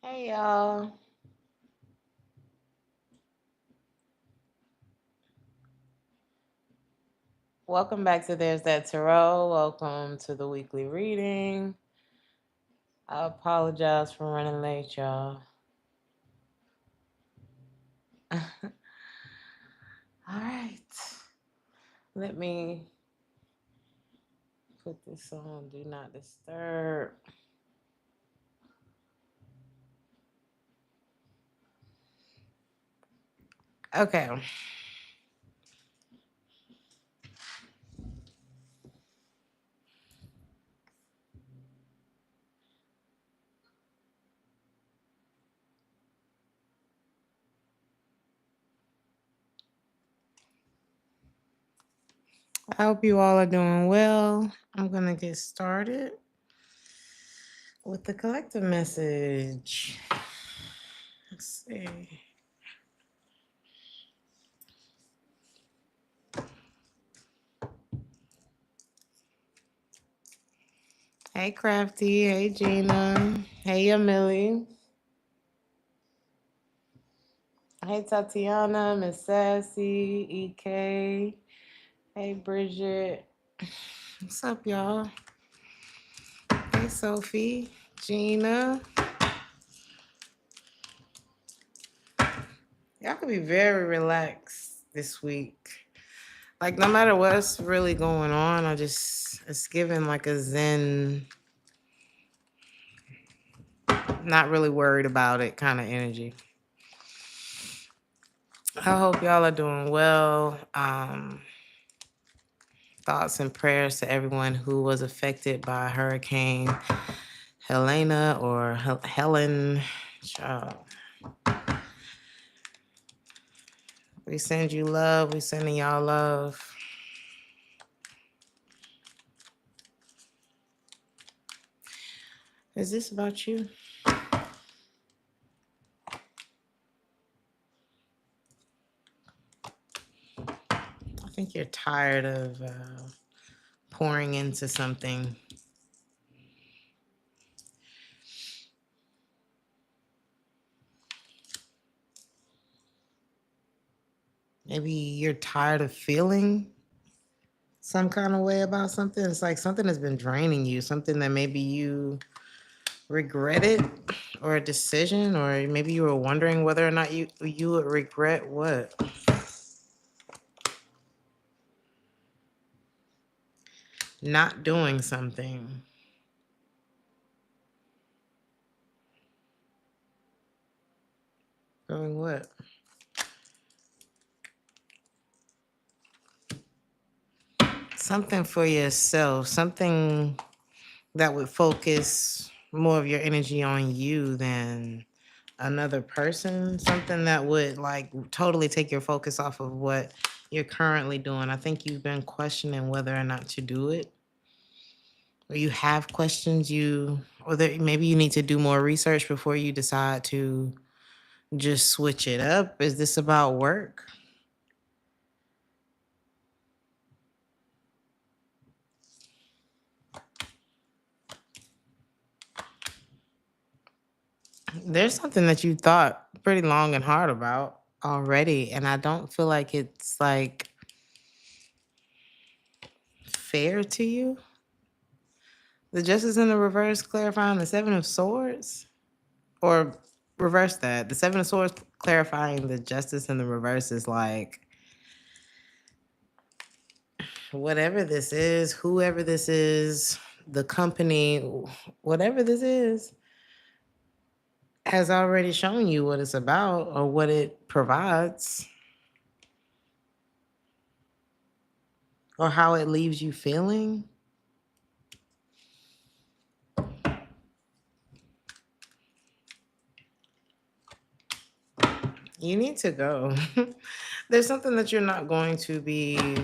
Hey y'all. Welcome back to There's That Tarot. Welcome to the weekly reading. I apologize for running late, y'all. All right. Let me put this on Do Not Disturb. Okay. I hope you all are doing well. I'm going to get started with the collective message. Let's see. Hey, Crafty. Hey, Gina. Hey, Amelie. Hey, Tatiana, Miss Sassy, EK. Hey, Bridget. What's up, y'all? Hey, Sophie, Gina. Y'all could be very relaxed this week. Like, no matter what's really going on, it's giving like a zen, not really worried about it kind of energy. I hope y'all are doing well. Thoughts and prayers to everyone who was affected by Hurricane Helena or Helen. Child. We send you love. We sending y'all love. Is this about you? I think you're tired of pouring into something. Maybe you're tired of feeling some kind of way about something. It's like something has been draining you, something that maybe you regretted or a decision, or maybe you were wondering whether or not you would regret what? Not doing something. Doing what? Something for yourself, something that would focus more of your energy on you than another person, something that would like totally take your focus off of what you're currently doing. I think you've been questioning whether or not to do it, or you have questions maybe you need to do more research before you decide to just switch it up. Is this about work? There's something that you thought pretty long and hard about already, and I don't feel like it's like fair to you. The justice in the reverse clarifying the seven of swords, or reverse that. The seven of swords clarifying the justice in the reverse is like, whatever this is, whoever this is, the company, whatever this is, has already shown you what it's about or what it provides or how it leaves you feeling. You need to go. There's something that you're not going to be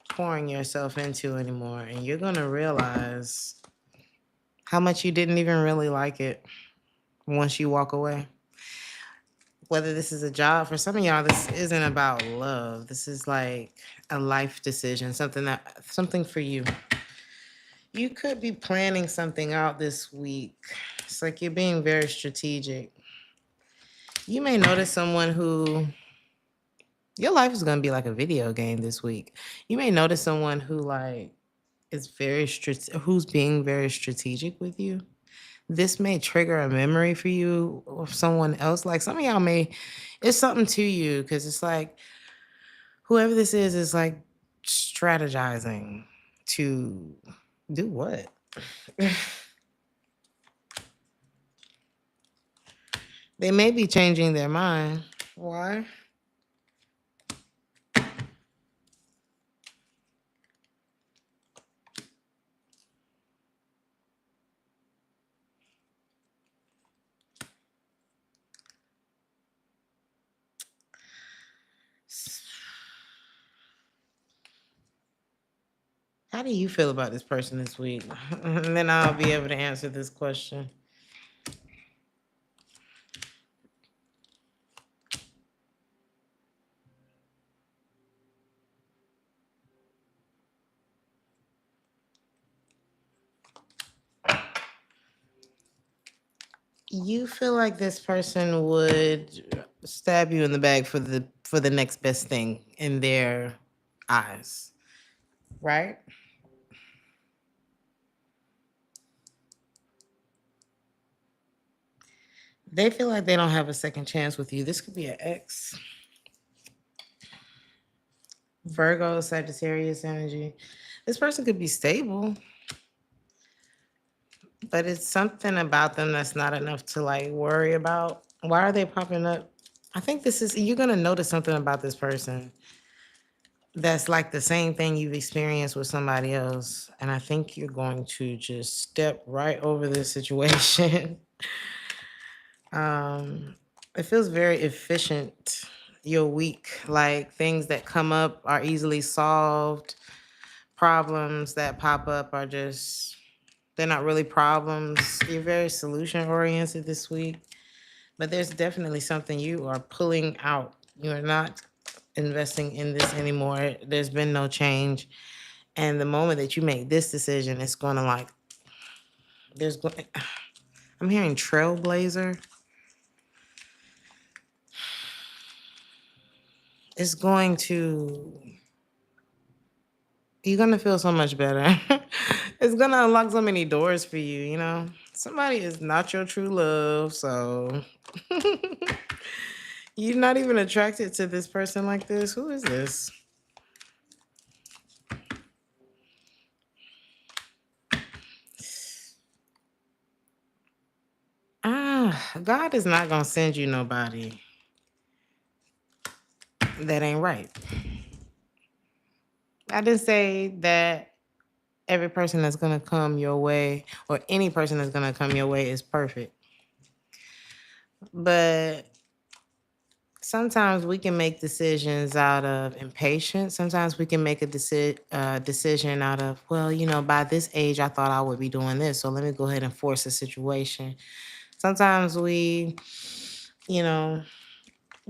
pouring yourself into anymore, and you're going to realize how much you didn't even really like it once you walk away. Whether this is a job, for some of y'all, this isn't about love. This is like a life decision, something for you. You could be planning something out this week, It's like you're being very strategic. You may notice someone who your life is going to be like a video game this week. You may notice someone who like is who's being very strategic with you. This may trigger a memory for you or someone else. Like some of y'all may, it's something to you because it's like whoever this is like strategizing to do what? They may be changing their mind. Why? How do you feel about this person this week? And then I'll be able to answer this question. You feel like this person would stab you in the back for the next best thing in their eyes, right? They feel like they don't have a second chance with you. This could be an ex. Virgo, Sagittarius energy. This person could be stable, but it's something about them that's not enough to like worry about. Why are they popping up? I think you're going to notice something about this person that's like the same thing you've experienced with somebody else. And I think you're going to just step right over this situation. It feels very efficient. You're weak. Like things that come up are easily solved. Problems that pop up are just, they're not really problems. You're very solution oriented this week. But there's definitely something you are pulling out. You are not investing in this anymore. There's been no change. And the moment that you make this decision, it's going to like, I'm hearing trailblazer. It's going to, you're going to feel so much better. It's going to unlock so many doors for you, you know? Somebody is not your true love, so you're not even attracted to this person like this. Who is this? God is not going to send you nobody that ain't right. I didn't say that every person that's going to come your way or any person that's going to come your way is perfect. But sometimes we can make decisions out of impatience. Sometimes we can make a decision out of, well, you know, by this age, I thought I would be doing this. So let me go ahead and force a situation. Sometimes we, you know,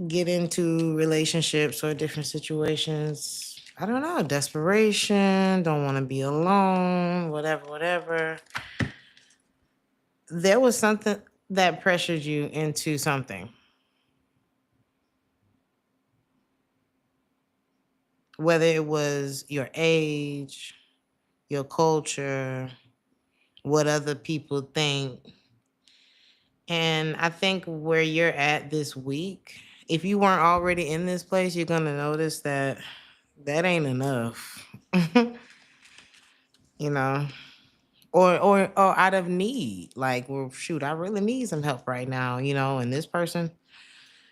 get into relationships or different situations. I don't know, desperation, don't want to be alone, whatever. There was something that pressured you into something. Whether it was your age, your culture, what other people think. And I think where you're at this week, if you weren't already in this place, you're going to notice that that ain't enough. You know, or out of need, like, well, shoot, I really need some help right now, you know, and this person,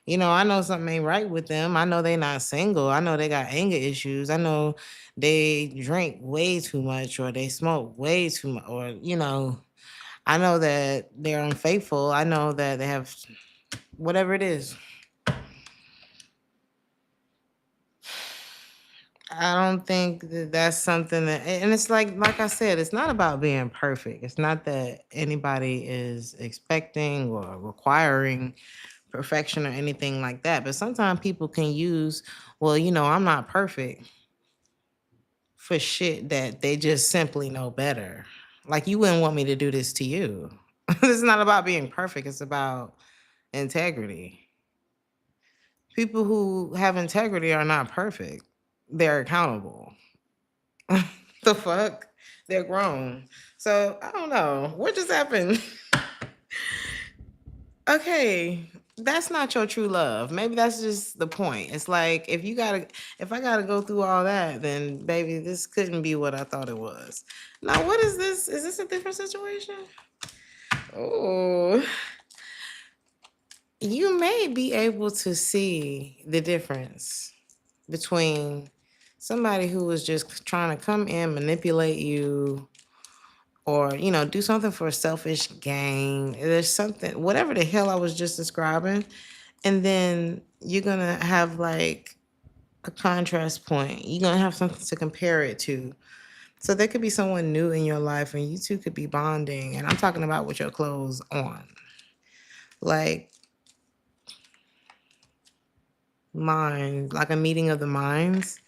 you know, I know something ain't right with them. I know they not single. I know they got anger issues. I know they drink way too much or they smoke way too much, or, you know, I know that they're unfaithful. I know that they have whatever it is. I don't think that that's something that, and it's like I said, it's not about being perfect. It's not that anybody is expecting or requiring perfection or anything like that. But sometimes people can use, well, you know, I'm not perfect for shit that they just simply know better. Like you wouldn't want me to do this to you. It's not about being perfect. It's about integrity. People who have integrity are not perfect. They're accountable. The fuck? They're grown. So I don't know. What just happened? Okay, that's not your true love. Maybe that's just the point. It's like if I gotta go through all that, then baby, this couldn't be what I thought it was. Now, what is this? Is this a different situation? Oh, you may be able to see the difference between somebody who was just trying to come in, manipulate you, or do something for selfish gain. There's something, whatever the hell I was just describing, and then you're gonna have like a contrast point. You're gonna have something to compare it to. So there could be someone new in your life, and you two could be bonding. And I'm talking about with your clothes on, like mind, like a meeting of the minds.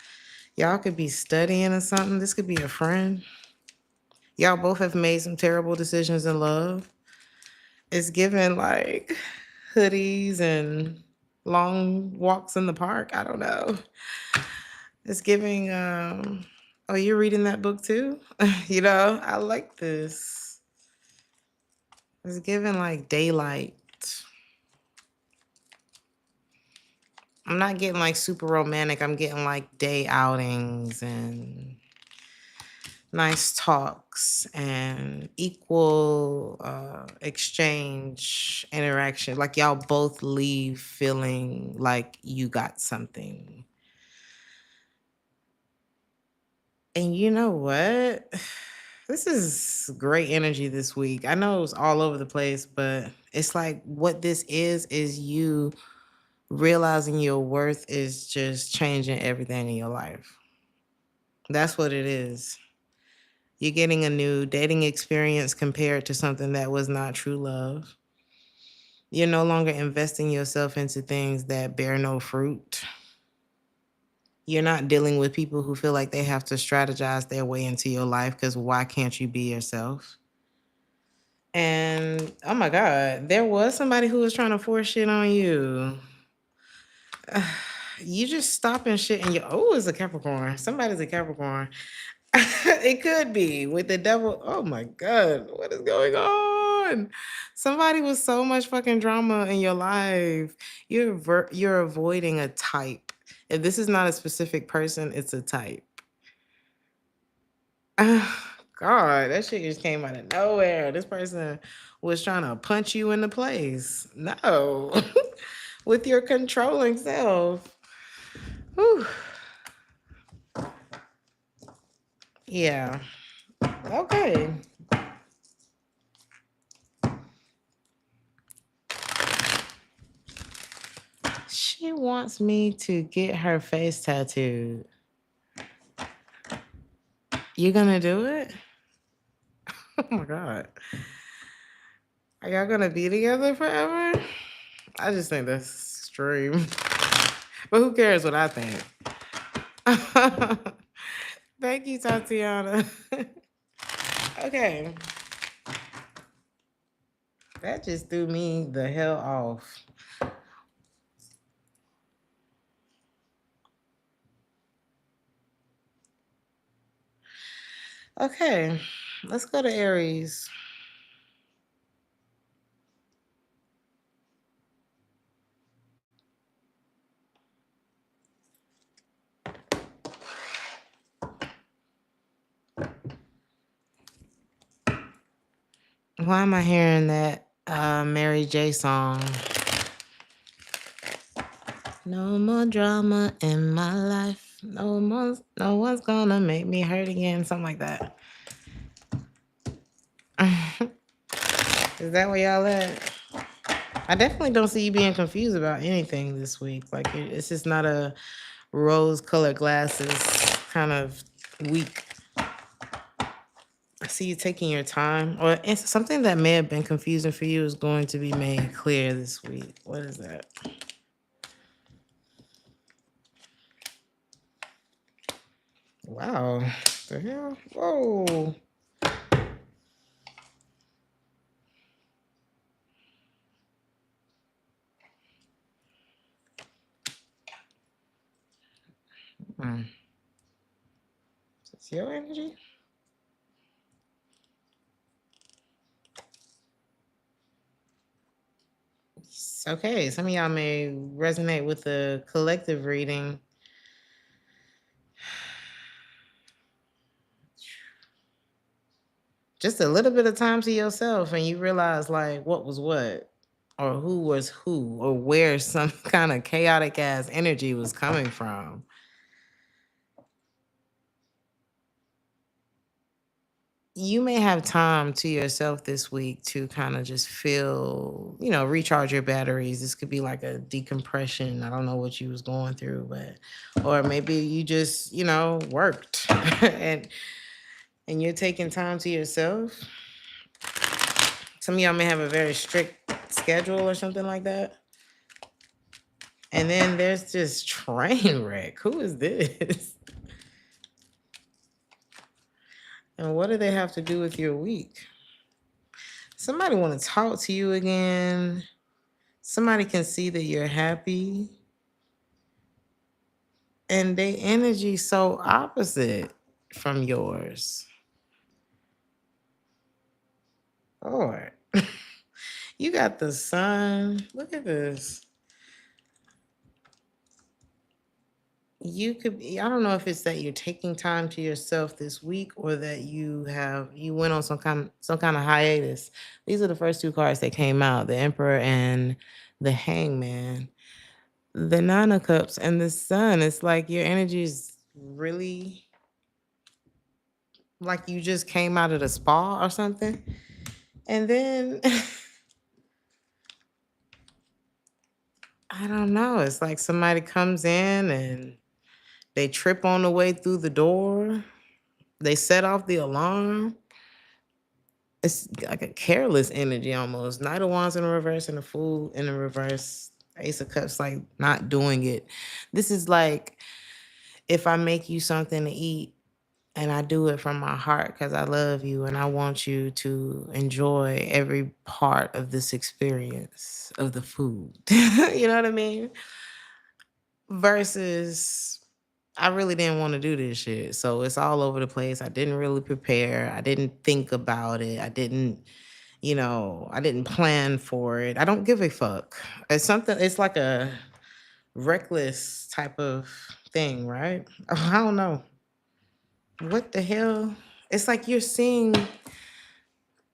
Y'all could be studying or something. This could be a friend. Y'all both have made some terrible decisions in love. It's given like hoodies and long walks in the park. I don't know. It's giving oh, you're reading that book too? I like this. It's giving like daylight. I'm not getting like super romantic. I'm getting like day outings and nice talks and equal exchange interaction. Like y'all both leave feeling like you got something. And you know what? This is great energy this week. I know it's all over the place, but it's like what this is you realizing your worth is just changing everything in your life. That's what it is. You're getting a new dating experience compared to something that was not true love. You're no longer investing yourself into things that bear no fruit. You're not dealing with people who feel like they have to strategize their way into your life because why can't you be yourself? And oh my God, there was somebody who was trying to force shit on you. You just stopping shit and it's a Capricorn. Somebody's a Capricorn. It could be with the devil. Oh my God, what is going on? Somebody with so much fucking drama in your life. You're avoiding a type. If this is not a specific person, it's a type. God, that shit just came out of nowhere. This person was trying to punch you into place. No, with your controlling self. Whew. Yeah. Okay. She wants me to get her face tattooed. You gonna do it? Oh my God. Are y'all gonna be together forever? I just think that's extreme. But who cares what I think? Thank you, Tatiana. Okay. That just threw me the hell off. Okay, let's go to Aries. Why am I hearing that Mary J song? No more drama in my life. No one's gonna make me hurt again. Something like that. Is that where y'all at? I definitely don't see you being confused about anything this week. Like it's just not a rose-colored glasses kind of week. I see you taking your time, or it's something that may have been confusing for you is going to be made clear this week. What is that? Wow. The hell? Whoa. It's your energy? Okay, some of y'all may resonate with the collective reading. Just a little bit of time to yourself and you realize like what was what, or who was who, or where some kind of chaotic ass energy was coming from. You may have time to yourself this week to kind of just feel, recharge your batteries. This could be like a decompression. I don't know what you was going through, but or maybe you just, worked and you're taking time to yourself. Some of y'all may have a very strict schedule or something like that. And then there's this train wreck. Who is this? And what do they have to do with your week? Somebody want to talk to you again. Somebody can see that you're happy. And their energy so opposite from yours. Lord. You got the sun. Look at this. You could be, I don't know if it's that you're taking time to yourself this week or that you went on some kind of hiatus. These are the first two cards that came out, the Emperor and the Hangman. The Nine of Cups and the Sun. It's like your energy is really like you just came out of the spa or something. And then I don't know. It's like somebody comes in and they trip on the way through the door. They set off the alarm. It's like a careless energy almost. Knight of Wands in the reverse and the Fool in the reverse. Ace of Cups, like not doing it. This is like if I make you something to eat and I do it from my heart because I love you and I want you to enjoy every part of this experience of the food. You know what I mean? Versus I really didn't want to do this shit. So it's all over the place. I didn't really prepare. I didn't think about it. I didn't plan for it. I don't give a fuck. It's like a reckless type of thing, right? I don't know. What the hell? It's like you're seeing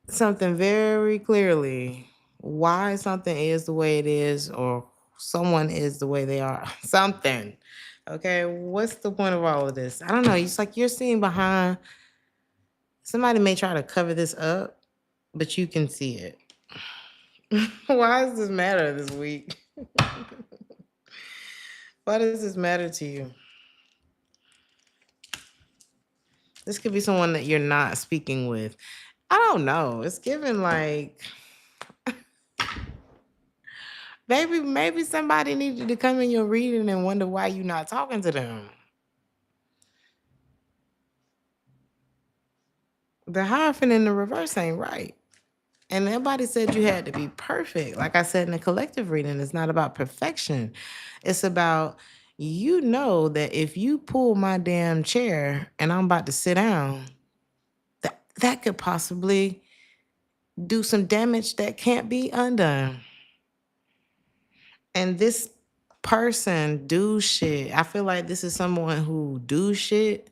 something very clearly. Why something is the way it is, or someone is the way they are. Something. Okay, what's the point of all of this? I don't know. It's like you're seeing behind. Somebody may try to cover this up, but you can see it. Why does this matter this week? Why does this matter to you? This could be someone that you're not speaking with. I don't know. It's given like maybe somebody needed to come in your reading and wonder why you're not talking to them. The Hierophant in the reverse ain't right. And nobody said you had to be perfect. Like I said in the collective reading, it's not about perfection. It's about, that if you pull my damn chair and I'm about to sit down, that could possibly do some damage that can't be undone. And this person do shit. I feel like this is someone who do shit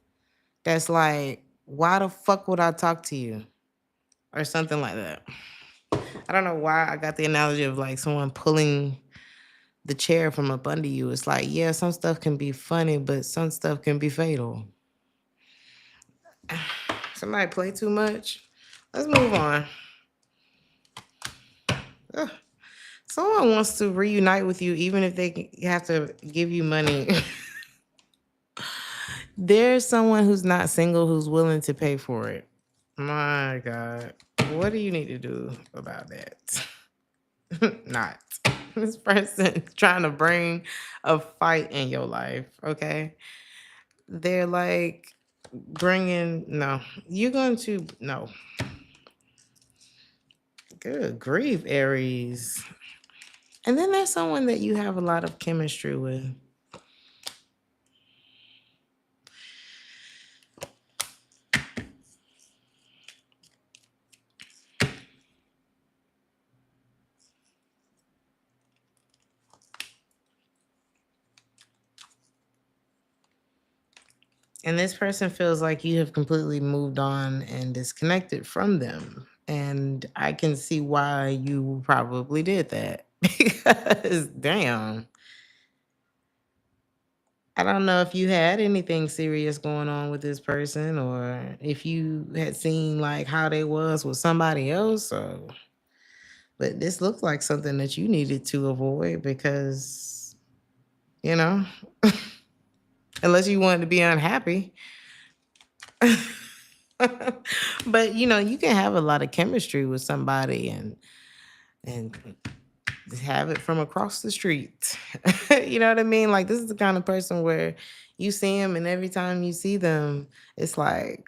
that's like, why the fuck would I talk to you? Or something like that. I don't know why I got the analogy of like someone pulling the chair from up under you. It's like, yeah, some stuff can be funny, but some stuff can be fatal. Somebody play too much. Let's move on. Ugh. Someone wants to reunite with you, even if they have to give you money. There's someone who's not single who's willing to pay for it. My God. What do you need to do about that? Not. This person trying to bring a fight in your life, okay? They're like no. You're going to, no. Good grief, Aries. And then there's someone that you have a lot of chemistry with. And this person feels like you have completely moved on and disconnected from them. And I can see why you probably did that. Because, damn, I don't know if you had anything serious going on with this person or if you had seen like how they was with somebody else. Or, but this looks like something that you needed to avoid because, you know, unless you wanted to be unhappy. But you can have a lot of chemistry with somebody and have it from across the street. You know what I mean? Like this is the kind of person where you see them and every time you see them, it's like,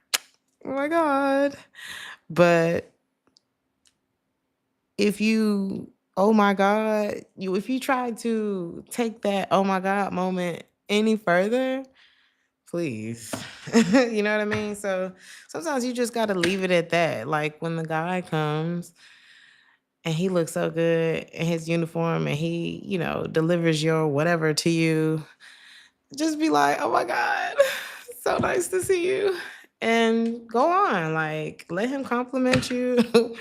oh my God. But if you, oh my God, if you try to take that oh my God moment any further, please. You know what I mean? So sometimes you just got to leave it at that. Like when the guy comes and he looks so good in his uniform and he, delivers your whatever to you, just be like, oh my God, so nice to see you. And go on. Like, let him compliment you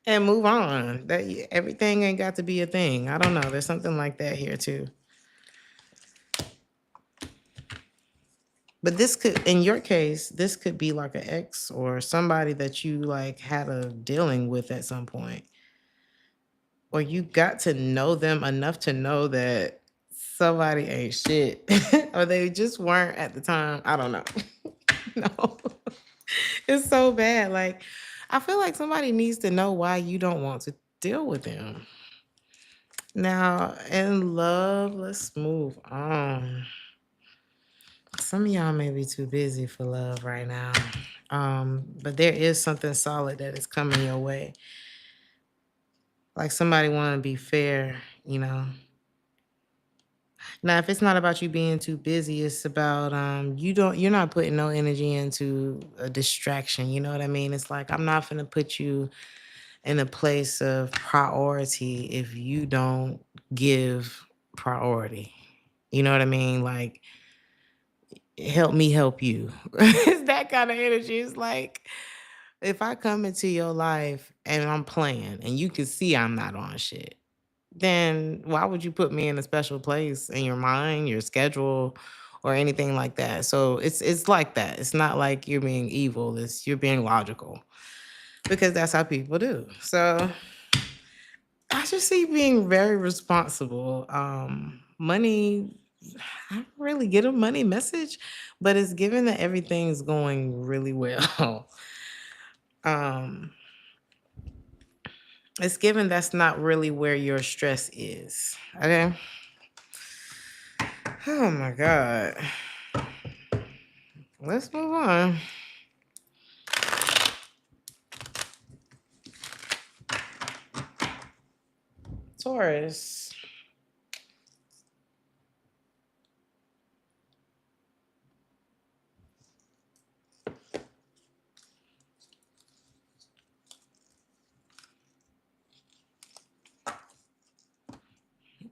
and move on. That everything ain't got to be a thing. I don't know. There's something like that here too. But this could, in your case, this could be like an ex or somebody that you like had a dealing with at some point. Or you got to know them enough to know that somebody ain't shit. Or they just weren't at the time. I don't know. No. It's so bad. Like, I feel like somebody needs to know why you don't want to deal with them. Now, in love, let's move on. Some of y'all may be too busy for love right now. But there is something solid that is coming your way. Like somebody want to be fair. Now, if it's not about you being too busy, it's about you're not putting no energy into a distraction. You know what I mean? It's like I'm not gonna put you in a place of priority if you don't give priority. You know what I mean? Like help me help you. It's that kind of energy. It's like if I come into your life and I'm playing and you can see I'm not on shit, then why would you put me in a special place in your mind, your schedule, or anything like that? So it's like that. It's not like you're being evil. It's you're being logical because that's how people do. So I just see being very responsible. Money, I don't really get a money message, but it's given that everything's going really well. um, it's given that's not really where your stress is. Okay. Oh my God. Let's move on. Taurus.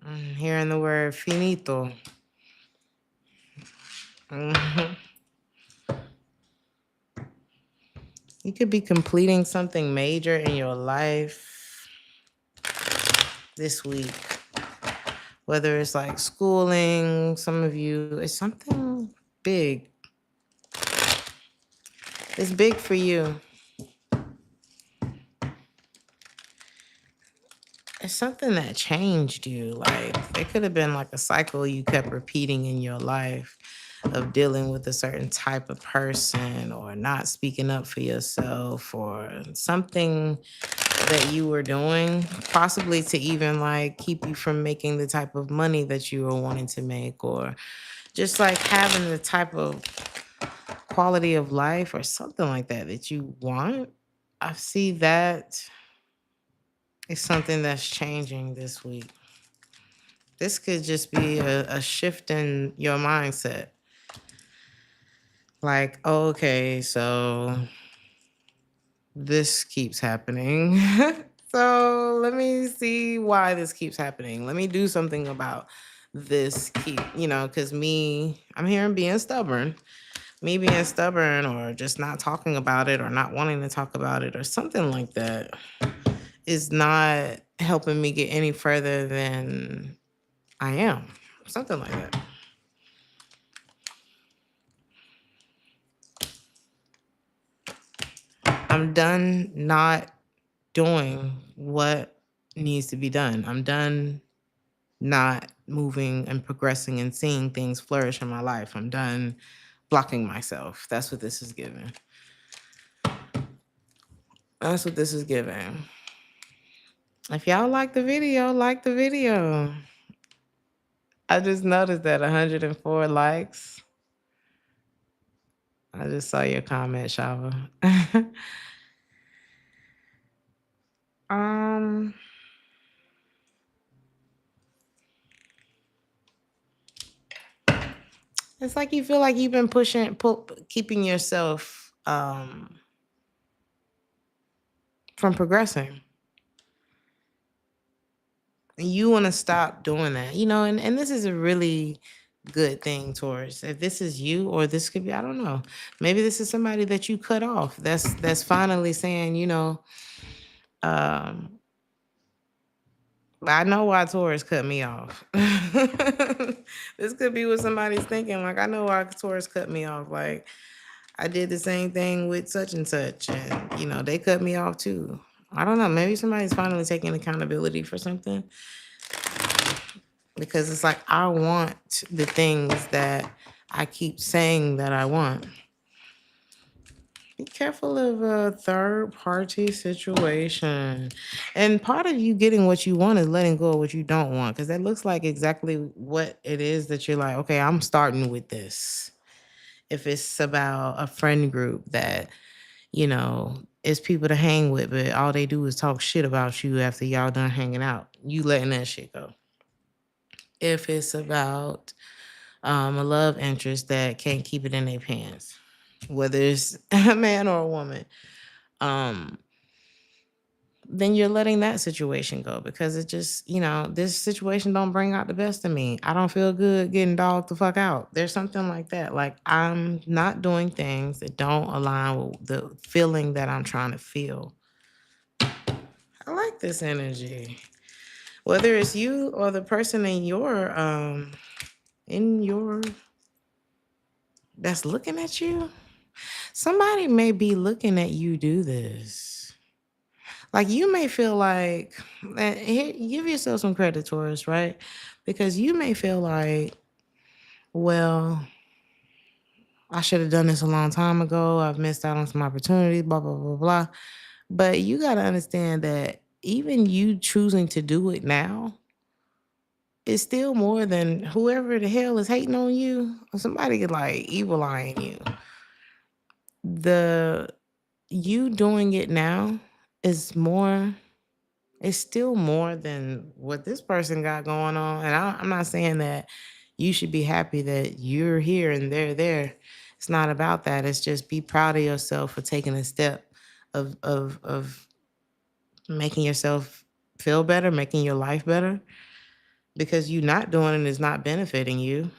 I'm hearing the word finito. Mhm. You could be completing something major in your life this week. Whether it's like schooling, some of you, it's something big. It's big for you. It's something that changed you. Like it could have been like a cycle you kept repeating in your life of dealing with a certain type of person or not speaking up for yourself or something that you were doing, possibly to even like keep you from making the type of money that you were wanting to make or just like having the type of quality of life or something like that that you want. I see that is something that's changing this week. This could just be a shift in your mindset. Like, okay, so this keeps happening. So let me see why this keeps happening. Let me do something about this because I'm hearing being stubborn. me being stubborn or just not talking about it or not wanting to talk about it or something like that is not helping me get any further than I am. Something like that. I'm done not doing what needs to be done. I'm done not moving and progressing and seeing things flourish in my life. I'm done blocking myself. That's what this is giving. That's what this is giving. If y'all like the video, like the video. I just noticed that 104 likes. I just saw your comment, Shava. um, it's like you feel like you've been keeping yourself from progressing. And you want to stop doing that, and this is a really good thing, Taurus. If this is you, or this could be, I don't know, maybe this is somebody that you cut off. That's finally saying, um, I know why Taurus cut me off. This could be what somebody's thinking. Like, I know why Taurus cut me off. Like, I did the same thing with such and such, and they cut me off too. I don't know. Maybe somebody's finally taking accountability for something, because it's like, I want the things that I keep saying that I want. Be careful of a third party situation. And part of you getting what you want is letting go of what you don't want, because that looks like exactly what it is that you're like, okay, I'm starting with this. If it's about a friend group that, is people to hang with, but all they do is talk shit about you after y'all done hanging out, you letting that shit go. If it's about a love interest that can't keep it in their pants, whether it's a man or a woman, then you're letting that situation go, because it just, this situation don't bring out the best of me. I don't feel good getting dogged the fuck out. There's something like that. Like, I'm not doing things that don't align with the feeling that I'm trying to feel. I like this energy. Whether it's you or the person in your that's looking at you, somebody may be looking at you do this. Like, you may feel like, give yourself some credit, Taurus, right? Because you may feel like, well, I should have done this a long time ago. I've missed out on some opportunities, blah, blah, blah, blah. But you got to understand that even you choosing to do it now is still more than whoever the hell is hating on you. Somebody like evil eyeing you. You doing it now is more. It's still more than what this person got going on. And I'm not saying that you should be happy that you're here and they're there. It's not about that. It's just, be proud of yourself for taking a step of making yourself feel better, making your life better, because you not doing it is not benefiting you.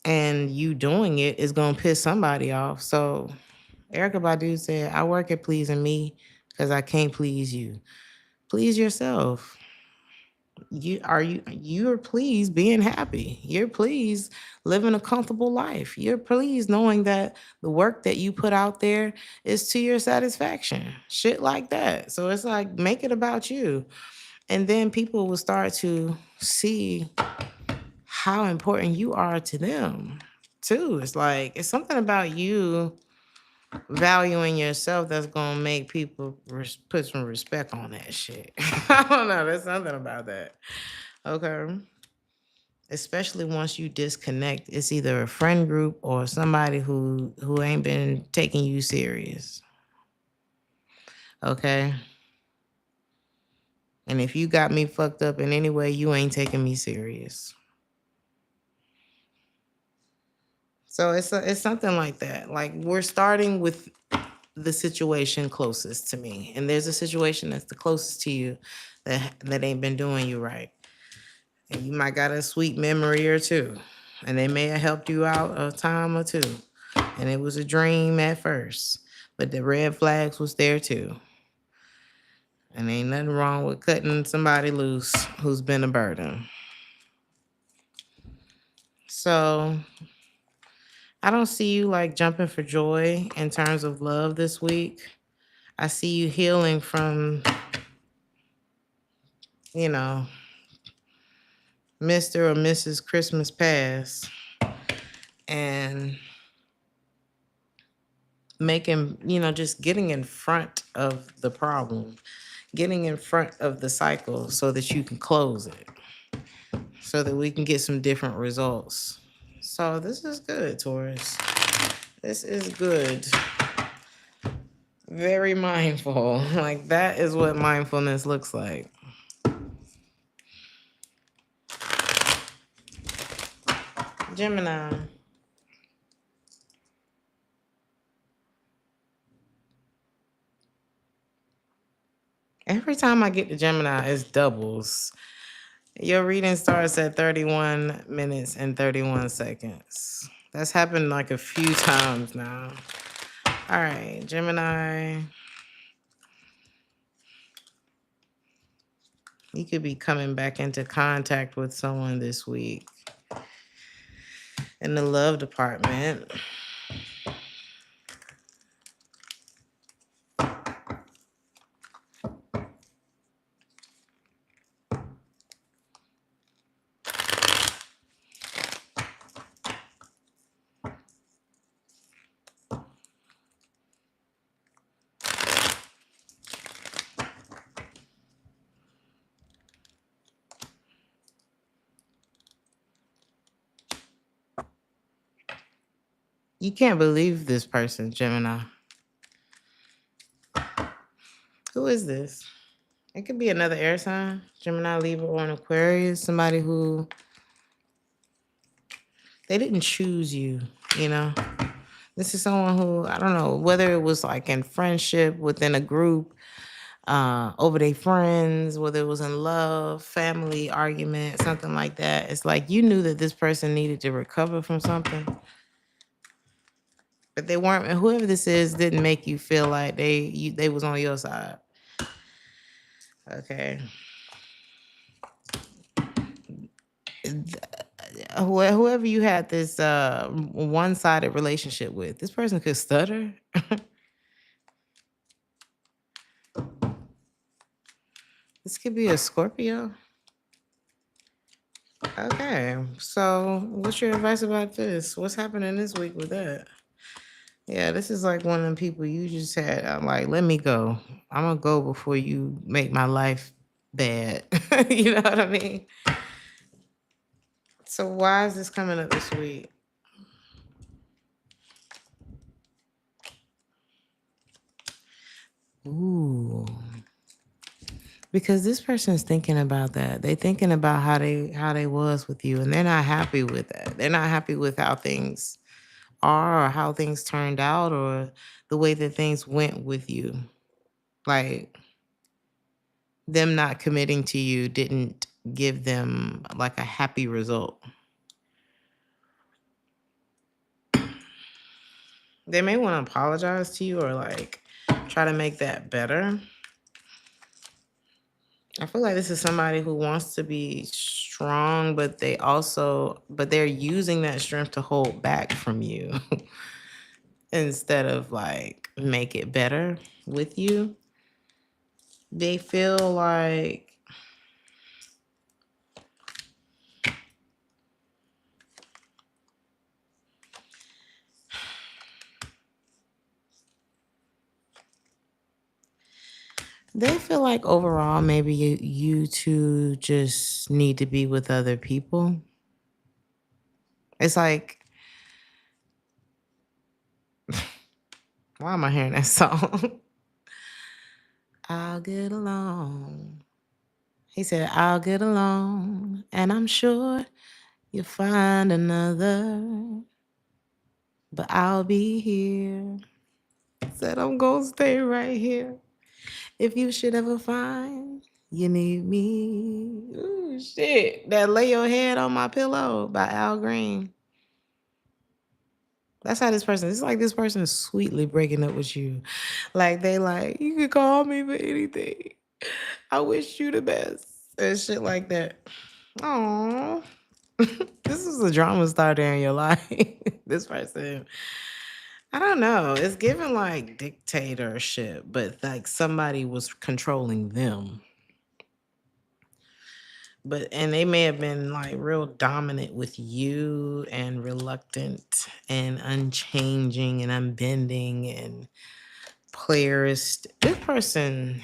And you doing it is going to piss somebody off. So Erykah Badu said, I work at pleasing me because I can't please you. Please yourself. You're pleased being happy. You're pleased living a comfortable life. You're pleased knowing that the work that you put out there is to your satisfaction. Shit like that. So it's like, make it about you. And then people will start to see how important you are to them too. It's like, it's something about you valuing yourself that's gonna make people put some respect on that shit. I don't know. There's something about that. Okay. Especially once you disconnect, it's either a friend group or somebody who ain't been taking you serious. Okay. And if you got me fucked up in any way, you ain't taking me serious. So it's something like that. Like, we're starting with the situation closest to me, and there's a situation that's the closest to you that ain't been doing you right, and you might got a sweet memory or two, And they may have helped you out a time or two. And it was a dream at first. But the red flags was there too. And ain't nothing wrong with cutting somebody loose who's been a burden. So I don't see you like jumping for joy in terms of love this week. I see you healing from, you know, Mr. or Mrs. Christmas past and making, just getting in front of the problem, getting in front of the cycle so that you can close it, so that we can get some different results. So this is good, Taurus. This is good. Very mindful. Like that is what mindfulness looks like. Gemini. Every time I get to Gemini, it's doubles. Your reading starts at 31 minutes and 31 seconds. That's happened like a few times now. All right, Gemini. You could be coming back into contact with someone this week in the love department. You can't believe this person, Gemini. Who is this? It could be another air sign, Gemini, Libra, or an Aquarius, somebody who they didn't choose you, This is someone who, I don't know, whether it was like in friendship within a group, over their friends, whether it was in love, family, argument, something like that. It's like you knew that this person needed to recover from something. But they weren't, whoever this is didn't make you feel like they was on your side. Okay. Whoever you had this one-sided relationship with, this person could stutter. This could be a Scorpio. Okay, so what's your advice about this? What's happening this week with that? Yeah, this is like one of them people you just had. I'm like, let me go. I'm gonna go before you make my life bad. You know what I mean? So why is this coming up this week? Ooh. Because this person's thinking about that. They're thinking about how they was with you, and they're not happy with that. They're not happy with how things are or how things turned out or the way that things went with you. Like them not committing to you didn't give them like a happy result. They may want to apologize to you or like try to make that better. I feel like this is somebody who wants to be strong, but they're using that strength to hold back from you instead of like make it better with you. They feel like overall maybe you two just need to be with other people. It's like, why am I hearing that song? I'll get along. He said, I'll get along, and I'm sure you'll find another, but I'll be here. Said I'm gonna stay right here. If you should ever find you need me. Ooh. Oh shit. That Lay Your Head on My Pillow by Al Green. That's how this person, it's like this person is sweetly breaking up with you. Like they like, you can call me for anything. I wish you the best. And shit like that. Oh. This is a drama starter in your life. This person. I don't know. It's given like dictatorship, but like somebody was controlling them. But and they may have been like real dominant with you and reluctant and unchanging and unbending and playerist. This person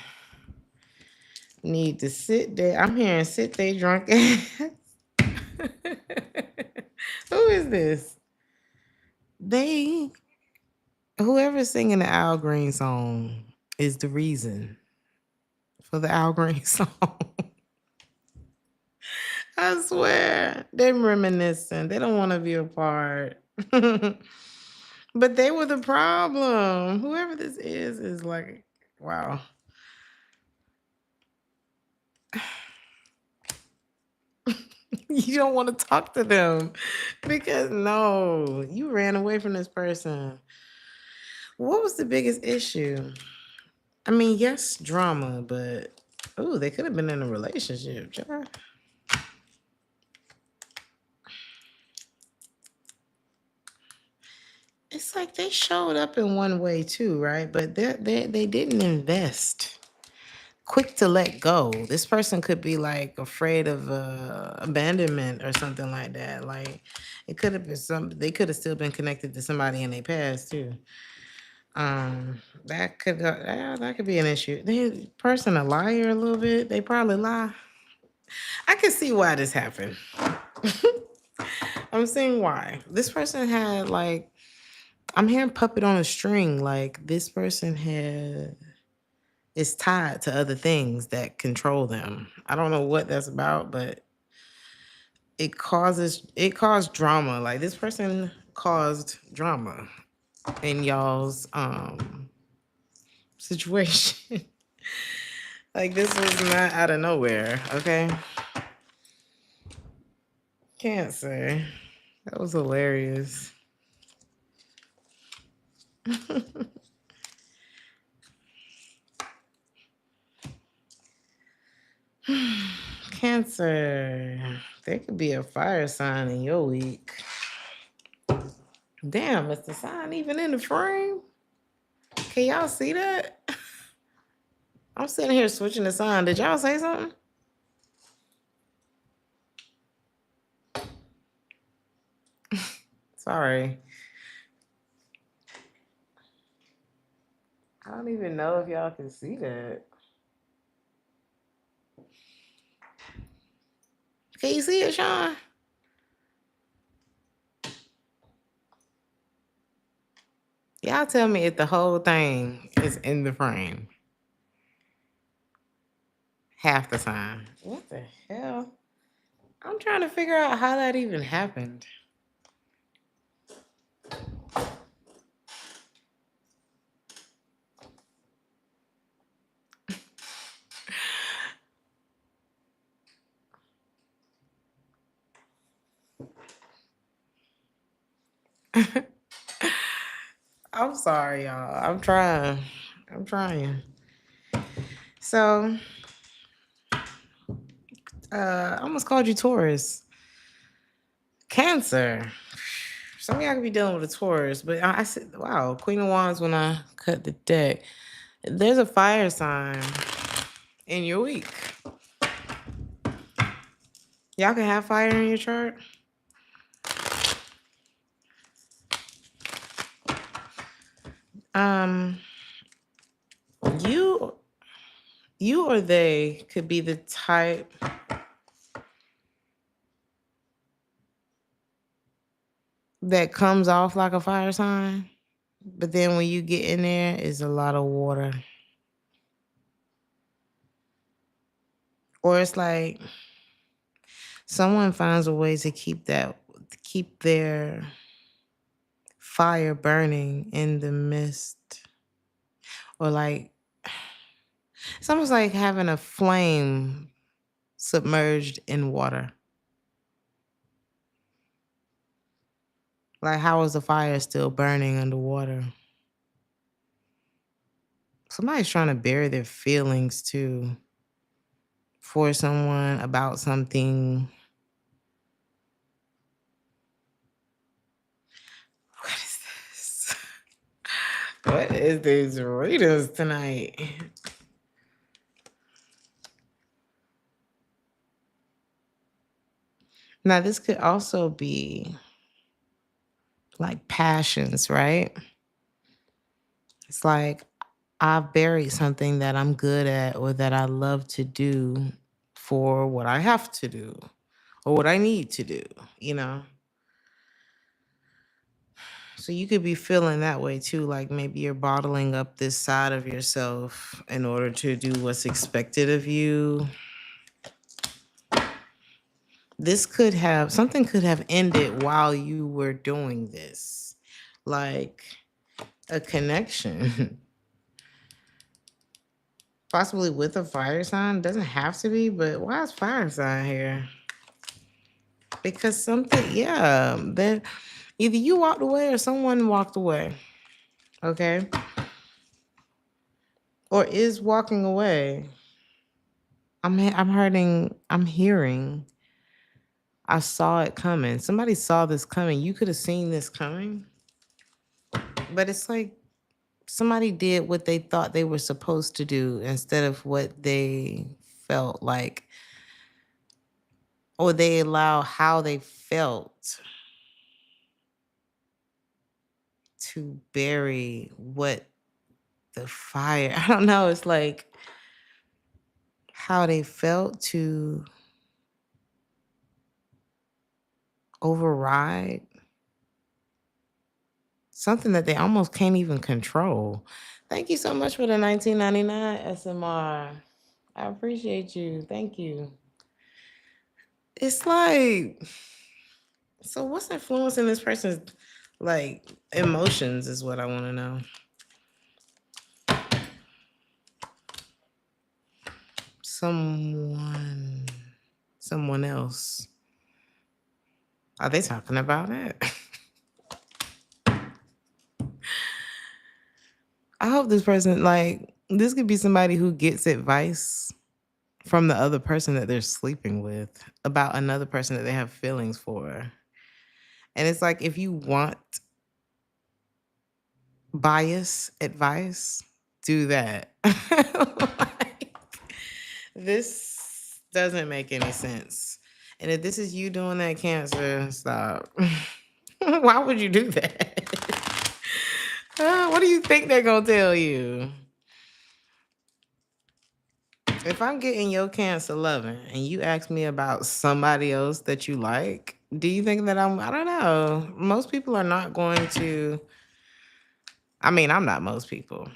need to sit there. I'm hearing sit there drunk ass. Who is this? They whoever's singing the Al Green song is the reason for the Al Green song. I swear. They're reminiscing. They don't want to be apart. But they were the problem. Whoever this is like, wow. You don't want to talk to them because no, you ran away from this person. What was the biggest issue? I mean, yes, drama, but oh, they could have been in a relationship, child. It's like they showed up in one way too, right? But they didn't invest. Quick to let go. This person could be like afraid of abandonment or something like that. Like it could have been some. They could have still been connected to somebody in their past too. That could be an issue. The person a liar a little bit. They probably lie. I can see why this happened. I'm seeing why. This person had like I'm hearing puppet on a string. Like this person is tied to other things that control them. I don't know what that's about, but it caused drama. Like this person caused drama in y'all's situation. Like this was not out of nowhere, okay? Cancer. That was hilarious. Cancer. There could be a fire sign in your week. Damn, is the sign even in the frame? Can y'all see that? I'm sitting here switching the sign. Did y'all say something? Sorry. I don't even know if y'all can see that. Can you see it, Sean? Y'all tell me if the whole thing is in the frame. Half the time. What the hell? I'm trying to figure out how that even happened. I'm sorry, y'all. I'm trying. So, I almost called you Taurus. Cancer. Some of y'all could be dealing with a Taurus, but I said, wow, Queen of Wands when I cut the deck. There's a fire sign in your week. Y'all can have fire in your chart. You or they could be the type that comes off like a fire sign, but then when you get in there, it's a lot of water. Or it's like someone finds a way to keep their fire burning in the mist. Or like it's almost like having a flame submerged in water. Like, how is the fire still burning underwater? Somebody's trying to bury their feelings too for someone about something. What is this? What is these readers tonight? Now, this could also be like passions, right? It's like I've buried something that I'm good at or that I love to do for what I have to do or what I need to do, you know? So you could be feeling that way too. Like maybe you're bottling up this side of yourself in order to do what's expected of you. This could have, something could have ended while you were doing this. Like a connection. Possibly with a fire sign. Doesn't have to be, but why is fire sign here? Because something, yeah, then either you walked away or someone walked away. Okay. Or is walking away. I'm hearing. I saw it coming. Somebody saw this coming. You could have seen this coming. But it's like somebody did what they thought they were supposed to do instead of what they felt like, or they allow how they felt to bury what the fire. I don't know. It's like how they felt to override something that they almost can't even control. Thank you so much for the 1999 SMR. I appreciate you. Thank you. It's like, so what's influencing this person's like emotions is what I want to know. Someone else. Are they talking about it? I hope this person, like, this could be somebody who gets advice from the other person that they're sleeping with about another person that they have feelings for. And it's like, if you want bias advice, do that. Like, this doesn't make any sense. And if this is you doing that, Cancer, stop. Why would you do that? What do you think they're going to tell you? If I'm getting your Cancer loving and you ask me about somebody else that you like, do you think that I don't know. Most people are not going to, I mean, I'm not most people.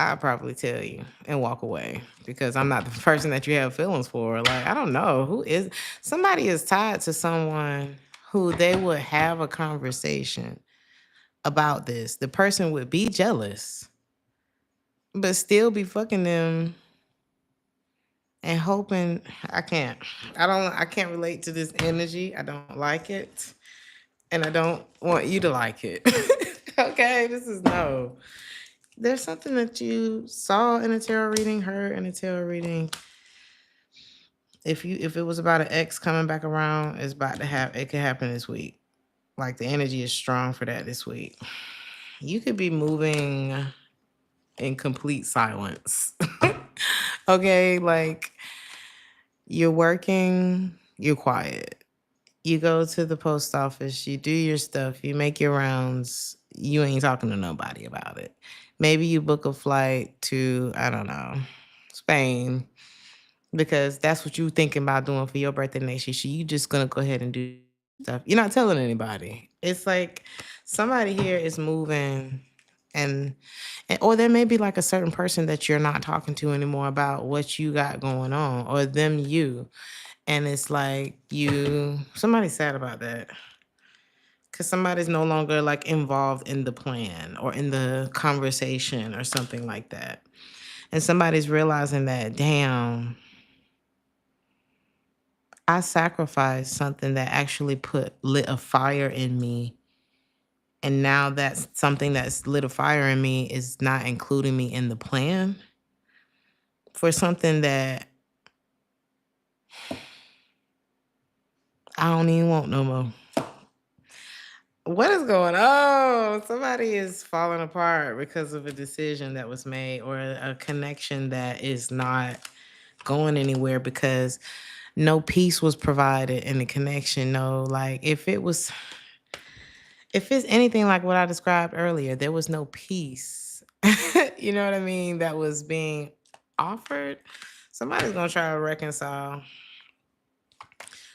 I'll probably tell you and walk away because I'm not the person that you have feelings for. Like, I don't know. Somebody is tied to someone who they would have a conversation about this. The person would be jealous, but still be fucking them and hoping. I can't relate to this energy. I don't like it. And I don't want you to like it. Okay, this is no. There's something that you saw in a tarot reading, heard in a tarot reading. If it was about an ex coming back around, it could happen this week. Like the energy is strong for that this week. You could be moving in complete silence. Okay, like you're working, you're quiet. You go to the post office, you do your stuff, you make your rounds, you ain't talking to nobody about it. Maybe you book a flight to, I don't know, Spain, because that's what you thinking about doing for your birthday next year. So you just gonna go ahead and do stuff. You're not telling anybody. It's like somebody here is moving and or there may be like a certain person that you're not talking to anymore about what you got going on, or them you. And it's like somebody's sad about that. Because somebody's no longer like involved in the plan or in the conversation or something like that. And somebody's realizing that, damn, I sacrificed something that actually lit a fire in me. And now that's something that's lit a fire in me is not including me in the plan for something that I don't even want no more. What is going on? Somebody is falling apart because of a decision that was made or a connection that is not going anywhere because no peace was provided in the connection. No, like if it's anything like what I described earlier, there was no peace. You know what I mean? That was being offered. Somebody's gonna try to reconcile.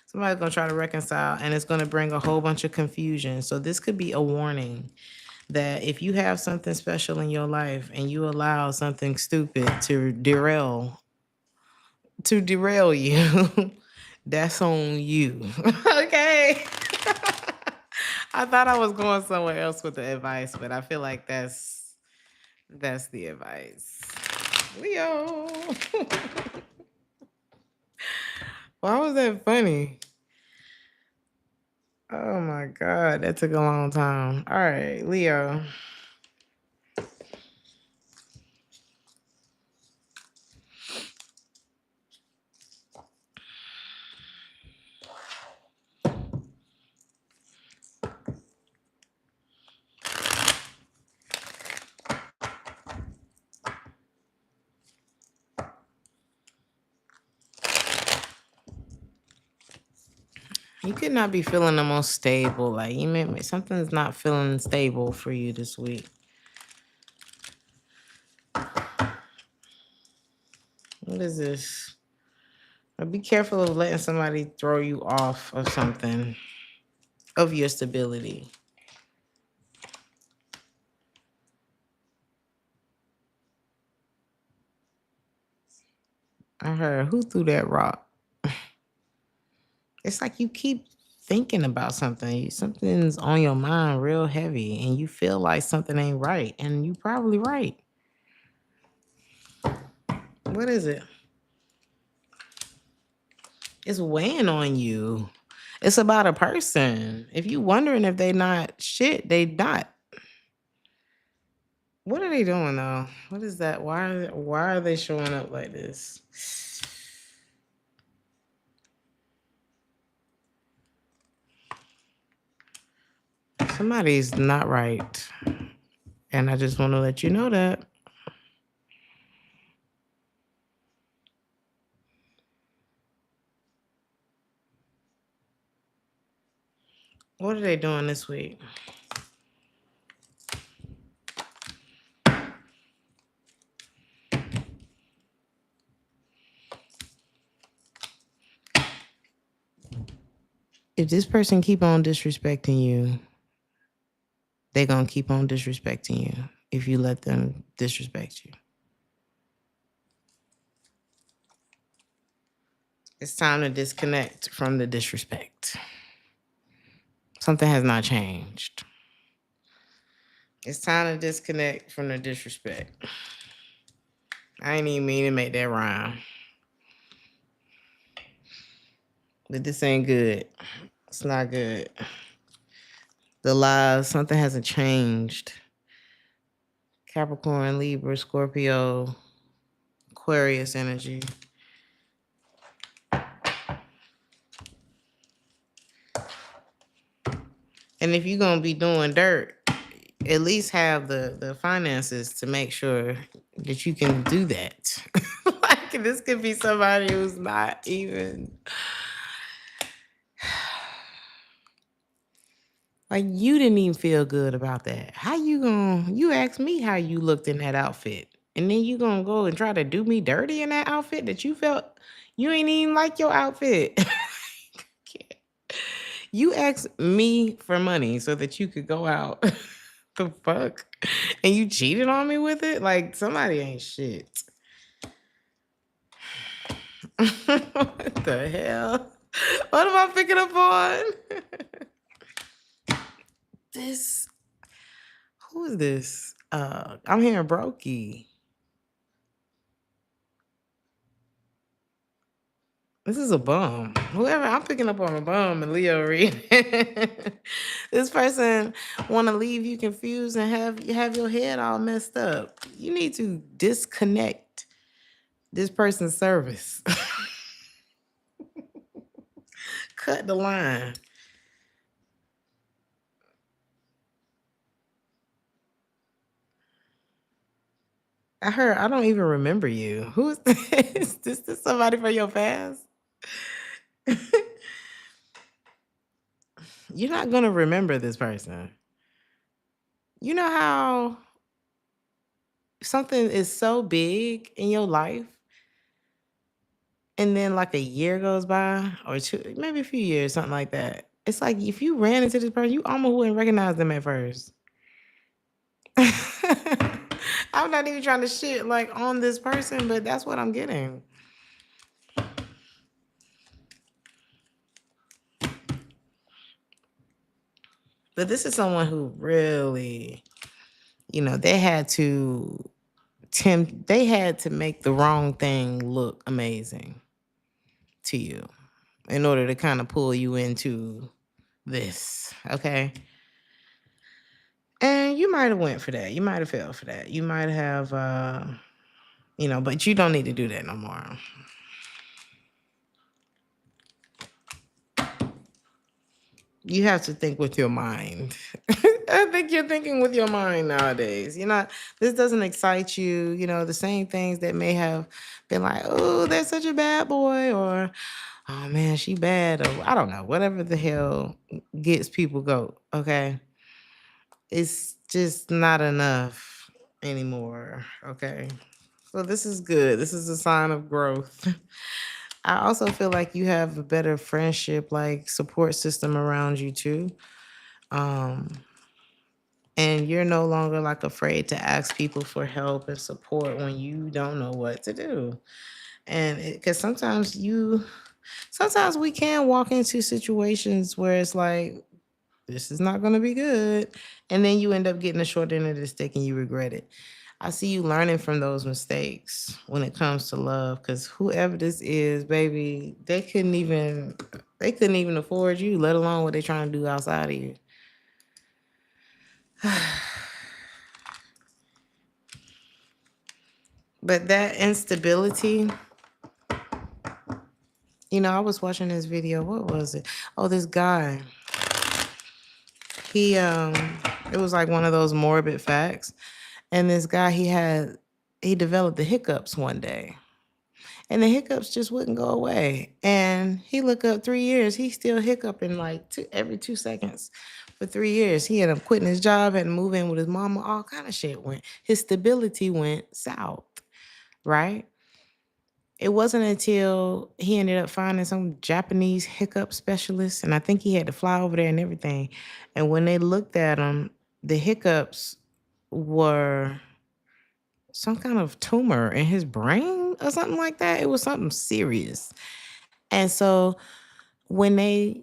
Somebody's gonna try to reconcile, and it's gonna bring a whole bunch of confusion. So this could be a warning that if you have something special in your life and you allow something stupid to derail you, that's on you. Okay. I thought I was going somewhere else with the advice, but I feel like that's the advice. Leo. Why was that funny? Oh my God, that took a long time. All right, Leo. You could not be feeling the most stable. Like something's not feeling stable for you this week. What is this? Be careful of letting somebody throw you off of something, of your stability. I heard, who threw that rock? It's like you keep thinking about something. Something's on your mind real heavy, and you feel like something ain't right, and you probably right. What is it? It's weighing on you. It's about a person. If you wondering if they not shit, they not. What are they doing though? What is that? Why are they showing up like this? Somebody's not right. And I just want to let you know that. What are they doing this week? If this person keep on disrespecting you, they're going to keep on disrespecting you if you let them disrespect you. It's time to disconnect from the disrespect. Something has not changed. It's time to disconnect from the disrespect. I ain't even mean to make that rhyme. But this ain't good. It's not good. The lies, something hasn't changed. Capricorn, Libra, Scorpio, Aquarius energy. And if you're going to be doing dirt, at least have the finances to make sure that you can do that. Like, this could be somebody who's not even... Like, you didn't even feel good about that. How you asked me how you looked in that outfit. And then you gonna go and try to do me dirty in that outfit that you felt you ain't even like your outfit. You asked me for money so that you could go out. The fuck? And you cheated on me with it? Like, somebody ain't shit. What the hell? What am I picking up on? This, who is this? I'm hearing Brokey. This is a bum. Whoever, I'm picking up on a bum and Leo read. This person want to leave you confused and have your head all messed up. You need to disconnect this person's service. Cut the line. I don't even remember you. Who is this? Is this somebody from your past? You're not going to remember this person. You know how something is so big in your life, and then like a year goes by, or two, maybe a few years, something like that. It's like if you ran into this person, you almost wouldn't recognize them at first. I'm not even trying to shit like on this person, but that's what I'm getting. But this is someone who really, they had to make the wrong thing look amazing to you in order to kind of pull you into this, okay? And you might have went for that. You might have fell for that. You might have, but you don't need to do that no more. You have to think with your mind. I think you're thinking with your mind nowadays. This doesn't excite you. The same things that may have been like, oh, that's such a bad boy, or oh man, she bad, or I don't know, whatever the hell gets people go. Okay. It's just not enough anymore. Okay. So this is good. This is a sign of growth. I also feel like you have a better friendship, like support system around you too. Um, and you're no longer like afraid to ask people for help and support when you don't know what to do. And because sometimes we can walk into situations where it's like, this is not going to be good. And then you end up getting the short end of the stick and you regret it. I see you learning from those mistakes when it comes to love, because whoever this is, baby, they couldn't even afford you, let alone what they're trying to do outside of you. But that instability, I was watching this video. What was it? Oh, this guy. He it was like one of those morbid facts. And this guy, he developed the hiccups one day. And the hiccups just wouldn't go away. And he looked up 3 years. He still hiccuping like every 2 seconds for 3 years. He ended up quitting his job, had to move in with his mama. All kind of shit his stability went south, right? It wasn't until he ended up finding some Japanese hiccup specialist. And I think he had to fly over there and everything. And when they looked at him, the hiccups were some kind of tumor in his brain or something like that. It was something serious. And so when they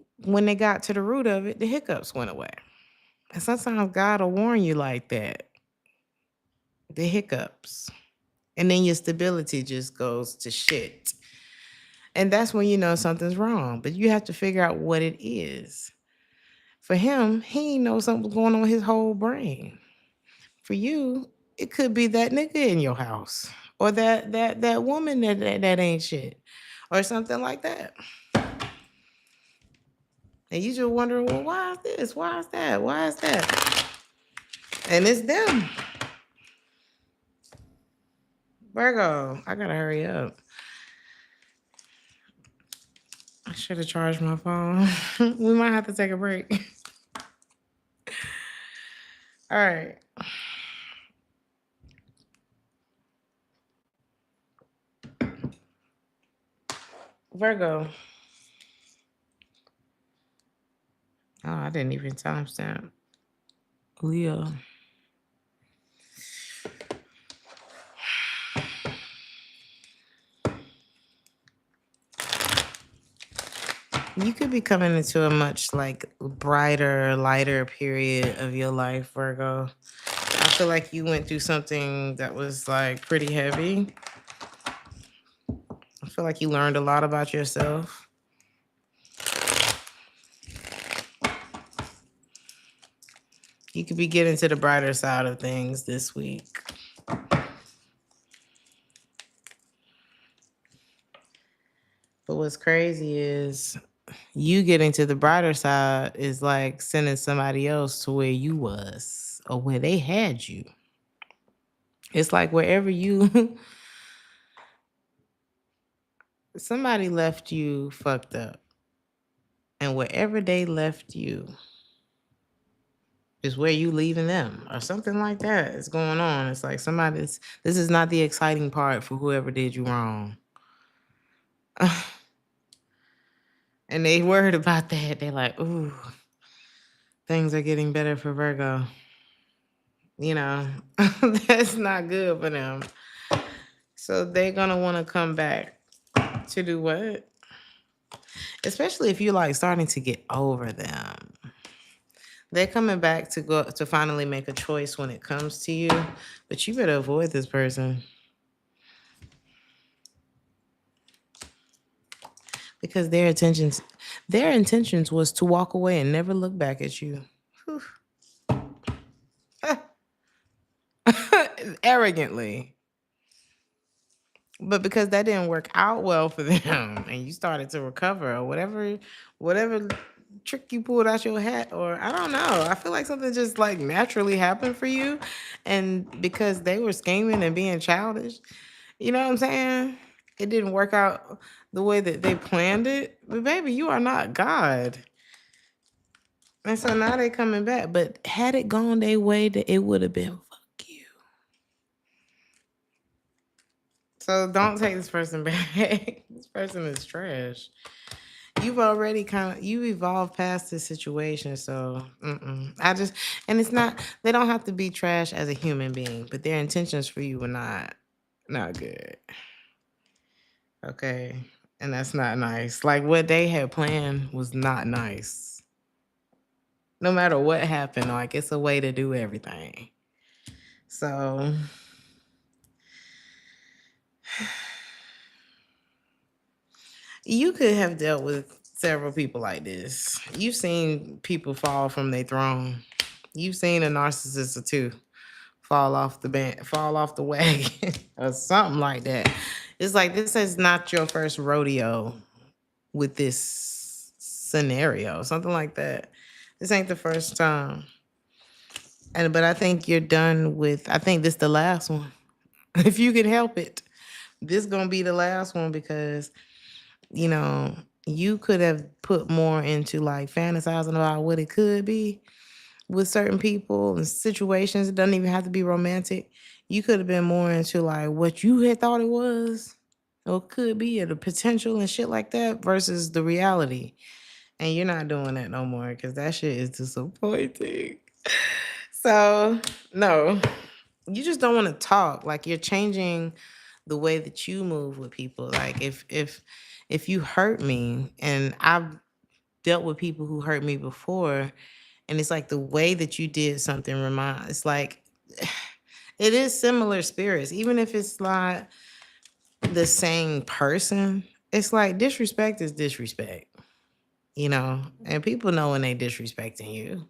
got to the root of it, the hiccups went away. And sometimes God will warn you like that. The hiccups. And then your stability just goes to shit. And that's when you know something's wrong. But you have to figure out what it is. For him, he knows something's going on with his whole brain. For you, it could be that nigga in your house, or that woman that ain't shit, or something like that. And you just wondering, well, why is this? Why is that? Why is that? And it's them. Virgo, I gotta hurry up. I should have charged my phone. We might have to take a break. All right. Virgo. Oh, I didn't even timestamp. Leo. You could be coming into a much like brighter, lighter period of your life, Virgo. I feel like you went through something that was like pretty heavy. I feel feel like you learned a lot about yourself. You could be getting to the brighter side of things this week. But what's crazy is you getting to the brighter side is like sending somebody else to where you was or where they had you. It's like wherever you somebody left you fucked up. And wherever they left you is where you leaving them or something like that is going on. It's like this is not the exciting part for whoever did you wrong. And they worried about that. They're like, ooh, things are getting better for Virgo. You know, that's not good for them. So they're going to want to come back to do what? Especially if you're like starting to get over them. They're coming back to finally make a choice when it comes to you, but you better avoid this person. Because their intentions was to walk away and never look back at you. Arrogantly. But because that didn't work out well for them and you started to recover or whatever trick you pulled out your hat, or I don't know. I feel like something just like naturally happened for you. And because they were scheming and being childish, you know what I'm saying? It didn't work out the way that they planned it. But baby, you are not God. And so now they coming back. But had it gone their way, that it would have been fuck you. So don't take this person back. This person is trash. You've already you evolved past this situation. So and it's not, they don't have to be trash as a human being, but their intentions for you were not good. Okay. And that's not nice. Like what they had planned was not nice. No matter what happened, like it's a way to do everything. So you could have dealt with several people like this. You've seen people fall from their throne. You've seen a narcissist or two fall off the wagon or something like that. It's like this is not your first rodeo with this scenario, something like that. This ain't the first time. But I think you're done with, I think this the last one. If you can help it, this gonna be the last one because, you know, you could have put more into like fantasizing about what it could be with certain people and situations. It doesn't even have to be romantic. You could have been more into like what you had thought it was or could be, or the potential and shit like that versus the reality. And you're not doing that no more because that shit is disappointing. So, no, you just don't want to talk. Like you're changing the way that you move with people. Like if you hurt me, and I've dealt with people who hurt me before, and it's like the way that you did something it's like it is similar spirits, even if it's not the same person. It's like disrespect is disrespect, you know, and people know when they disrespecting you.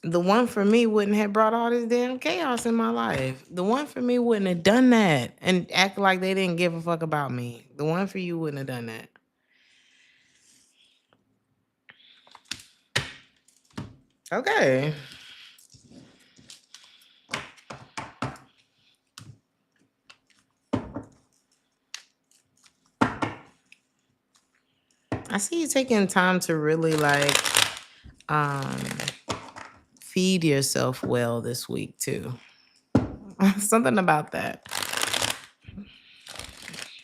The one for me wouldn't have brought all this damn chaos in my life. The one for me wouldn't have done that and act like they didn't give a fuck about me. The one for you wouldn't have done that. Okay. I see you taking time to really like feed yourself well this week too. Something about that.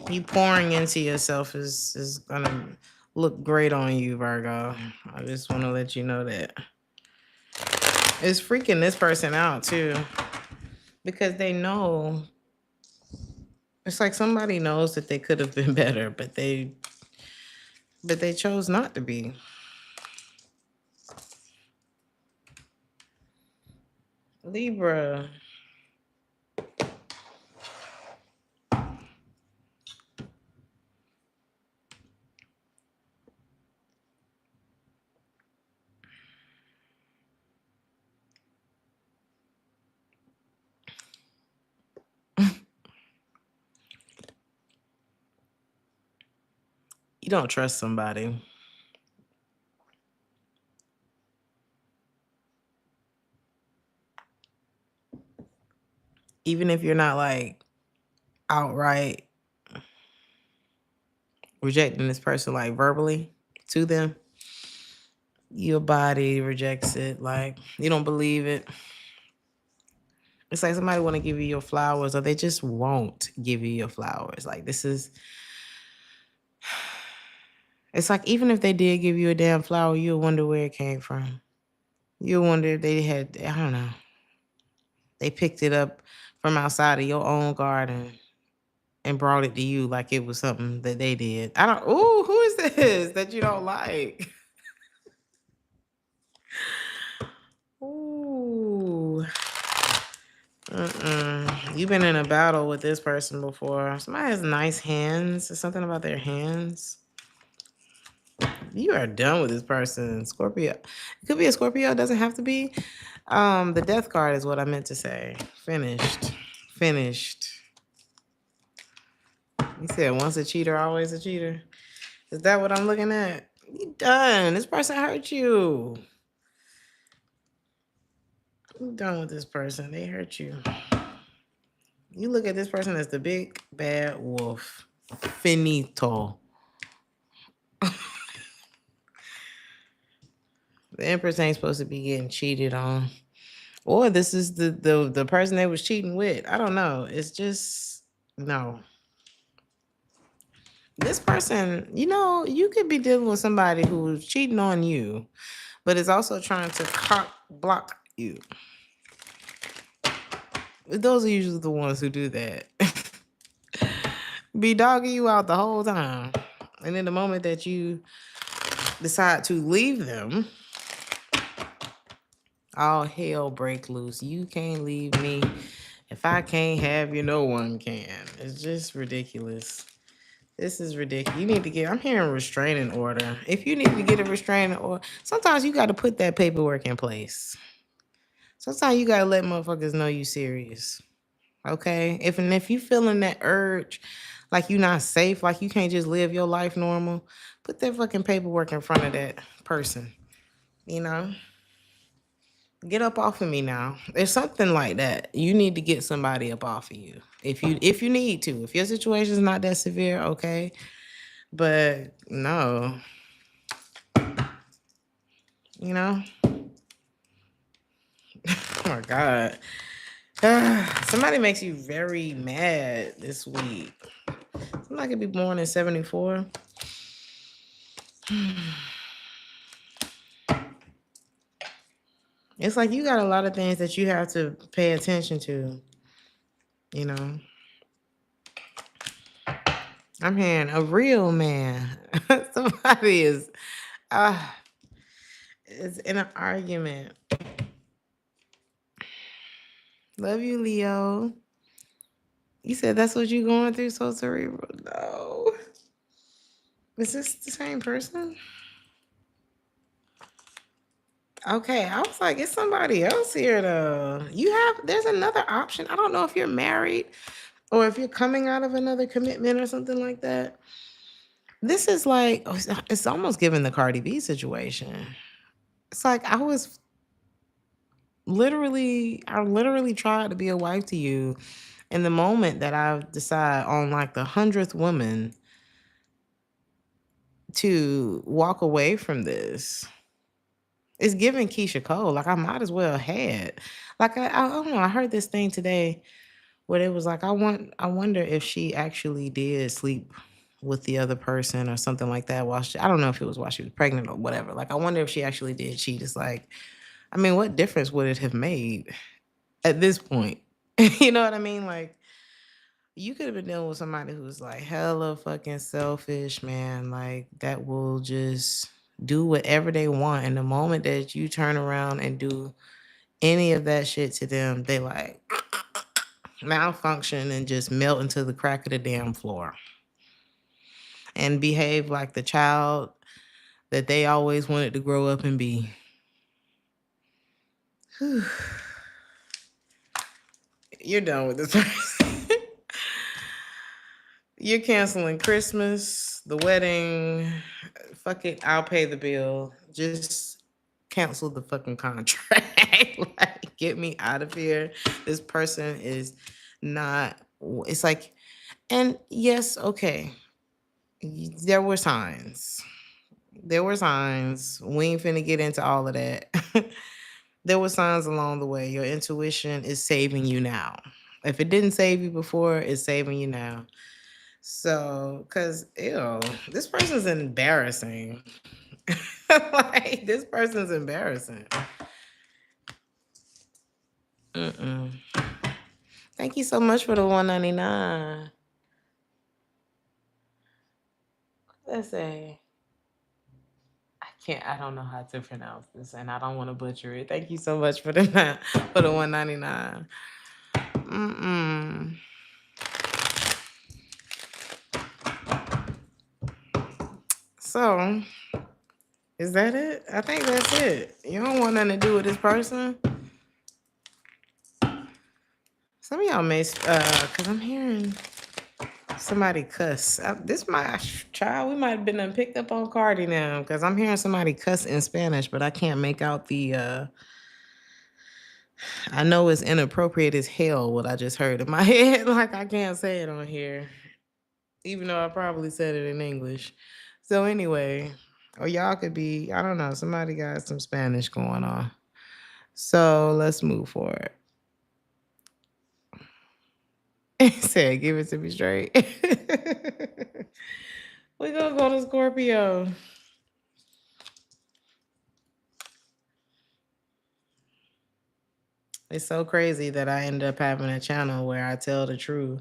You pouring into yourself is gonna look great on you, Virgo. I just want to let you know that. It's freaking this person out too. Because they know, it's like somebody knows that they could have been better, but they chose not to be. Libra. You don't trust somebody. Even if you're not like outright rejecting this person like verbally to them, your body rejects it. Like you don't believe it. It's like somebody want to give you your flowers, or they just won't give you your flowers. Like this is, it's like even if they did give you a damn flower, you'll wonder where it came from. You'll wonder if they had, I don't know, they picked it up from outside of your own garden and brought it to you like it was something that they did. I don't, ooh, who is this that you don't like? Ooh. You've been in a battle with this person before. Somebody has nice hands. There's something about their hands. You are done with this person, Scorpio. It could be a Scorpio. It doesn't have to be. The death card is what I meant to say. Finished. Finished. You said once a cheater, always a cheater. Is that what I'm looking at? You done. This person hurt you. You done with this person. They hurt you. You look at this person as the big bad wolf. Finito. The Empress ain't supposed to be getting cheated on. Or this is the person they was cheating with. I don't know. It's just no. This person, you could be dealing with somebody who's cheating on you, but is also trying to block you. Those are usually the ones who do that. Be dogging you out the whole time. And in the moment that you decide to leave them, all hell break loose. You can't leave me. If I can't have you, no one can. It's just ridiculous. This is ridiculous. You need to I'm hearing restraining order. If you need to get a restraining order, sometimes you got to put that paperwork in place. Sometimes you got to let motherfuckers know you serious. Okay? If you feeling that urge, like you not safe, like you can't just live your life normal, put that fucking paperwork in front of that person. Get up off of me now. There's something like that. You need to get somebody up off of you. If you need to. If your situation is not that severe, okay. But no. Oh my God. Somebody makes you very mad this week. Somebody could be born in 74. It's like you got a lot of things that you have to pay attention to. I'm hearing a real man. Somebody is in an argument. Love you, Leo. You said that's what you going through, so cerebral. No. Is this the same person? Okay, I was like, it's somebody else here though. There's another option. I don't know if you're married or if you're coming out of another commitment or something like that. This is like, it's almost giving the Cardi B situation. It's like I literally tried to be a wife to you. And the moment that I decide on like the 100th woman to walk away from this, it's giving Keisha Cole. Like I might as well had. Like I don't know. I heard this thing today where it was like I wonder if she actually did sleep with the other person or something like that. I don't know if it was while she was pregnant or whatever. Like I wonder if she actually did cheat. It's like, I mean, what difference would it have made at this point? You know what I mean? Like you could have been dealing with somebody who's like hella fucking selfish, man. Like that will just do whatever they want. And the moment that you turn around and do any of that shit to them, they like malfunction and just melt into the crack of the damn floor and behave like the child that they always wanted to grow up and be. Whew. You're done with this person. You're canceling Christmas. this. The wedding, fuck it, I'll pay the bill. Just cancel the fucking contract. Like, get me out of here. This person is not, it's like, and yes, okay. There were signs. There were signs. We ain't finna get into all of that. There were signs along the way. Your intuition is saving you now. If it didn't save you before, it's saving you now. So, cause ew, this person's embarrassing. Like, this person's embarrassing. Mm-mm. Thank you so much for the 199. Let's say I don't know how to pronounce this, and I don't want to butcher it. Thank you so much for the 199. Mm-mm. So, is that it? I think that's it. You don't want nothing to do with this person. Some of y'all may, cause I'm hearing somebody cuss. This my child. We might have been done picked up on Cardi now, cause I'm hearing somebody cuss in Spanish, but I can't make out the. I know it's inappropriate as hell what I just heard in my head. Like, I can't say it on here, even though I probably said it in English. So anyway, or y'all could be, I don't know, somebody got some Spanish going on. So let's move forward. Said, give it to me straight. We're gonna go to Scorpio. It's so crazy that I end up having a channel where I tell the truth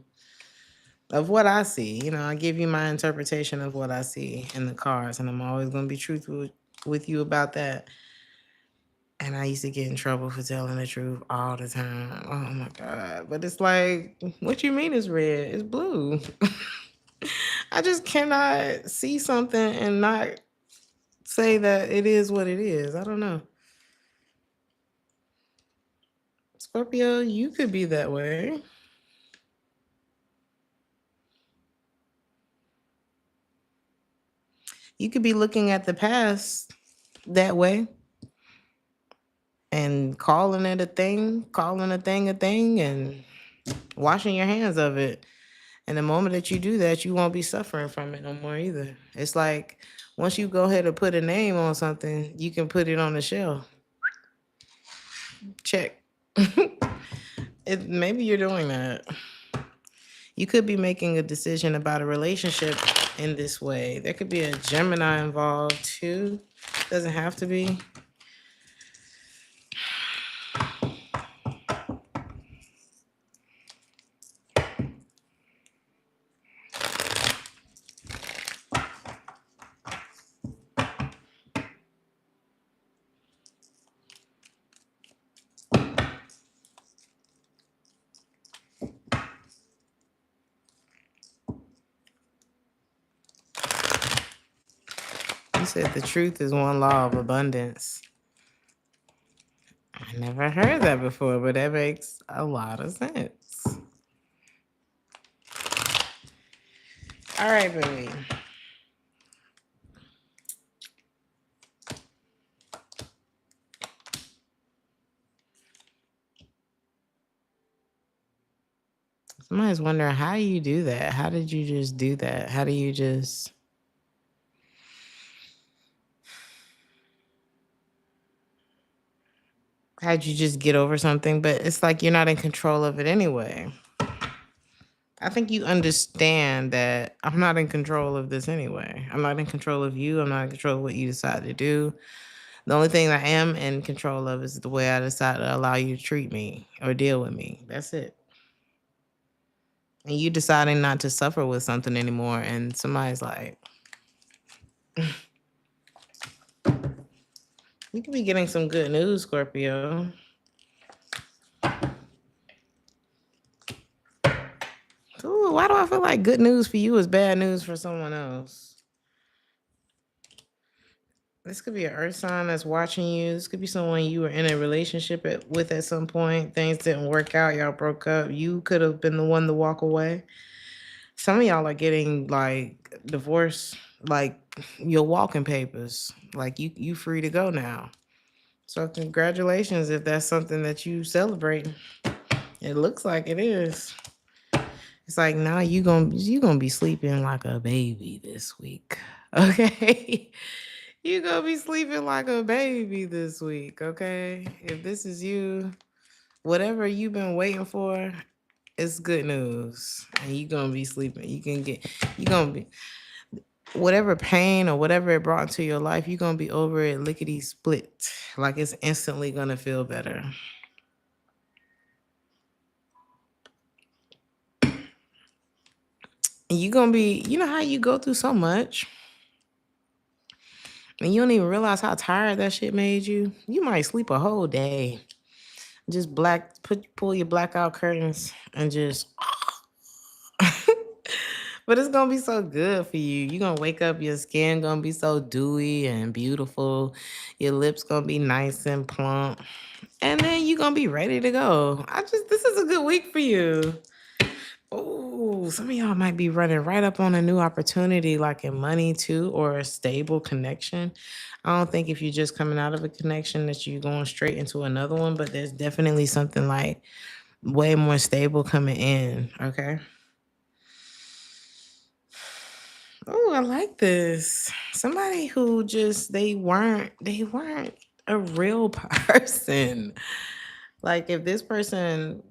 of what I see. You know, I give you my interpretation of what I see in the cards, and I'm always gonna be truthful with you about that. And I used to get in trouble for telling the truth all the time. Oh my God. But it's like, what you mean it's red? It's blue. I just cannot see something and not say that it is what it is. I don't know. Scorpio, you could be that way. You could be looking at the past that way and calling it a thing, calling a thing, and washing your hands of it. And the moment that you do that, you won't be suffering from it no more either. It's like once you go ahead and put a name on something, you can put it on the shelf. Check. Maybe you're doing that. You could be making a decision about a relationship in this way. There could be a Gemini involved too. Doesn't have to be. You said the truth is one law of abundance. I never heard that before, but that makes a lot of sense. All right, baby. Somebody's wondering, how do you do that? How did you just do that? How do you just... How'd you just get over something? But it's like you're not in control of it anyway. I think you understand that I'm not in control of this anyway. I'm not in control of you. I'm not in control of what you decide to do. The only thing I am in control of is the way I decide to allow you to treat me or deal with me. That's it. And you deciding not to suffer with something anymore, and somebody's like, you could be getting some good news, Scorpio. Ooh, why do I feel like good news for you is bad news for someone else? This could be an earth sign that's watching you. This could be someone you were in a relationship with at some point. Things didn't work out. Y'all broke up. You could have been the one to walk away. Some of y'all are getting like divorced, like your walking papers. Like you free to go now. So congratulations if that's something that you celebrate. It looks like it is. It's like now you gonna be sleeping like a baby this week. Okay. You gonna be sleeping like a baby this week, okay? If this is you, whatever you've been waiting for, it's good news. And you gonna be sleeping. You gonna be whatever pain or whatever it brought into your life, you're gonna be over it lickety split. Like it's instantly gonna feel better. And you're gonna be, you know how you go through so much and you don't even realize how tired that shit made you? You might sleep a whole day. Just pull your blackout curtains and just but it's gonna be so good for you. You're gonna wake up, your skin gonna be so dewy and beautiful, your lips gonna be nice and plump, and then you're gonna be ready to go. This is a good week for you. Oh, some of y'all might be running right up on a new opportunity, like in money too, or a stable connection. I don't think if you're just coming out of a connection that you're going straight into another one, but there's definitely something like way more stable coming in. Okay. Oh, I like this. Somebody who just they weren't a real person. Like if this person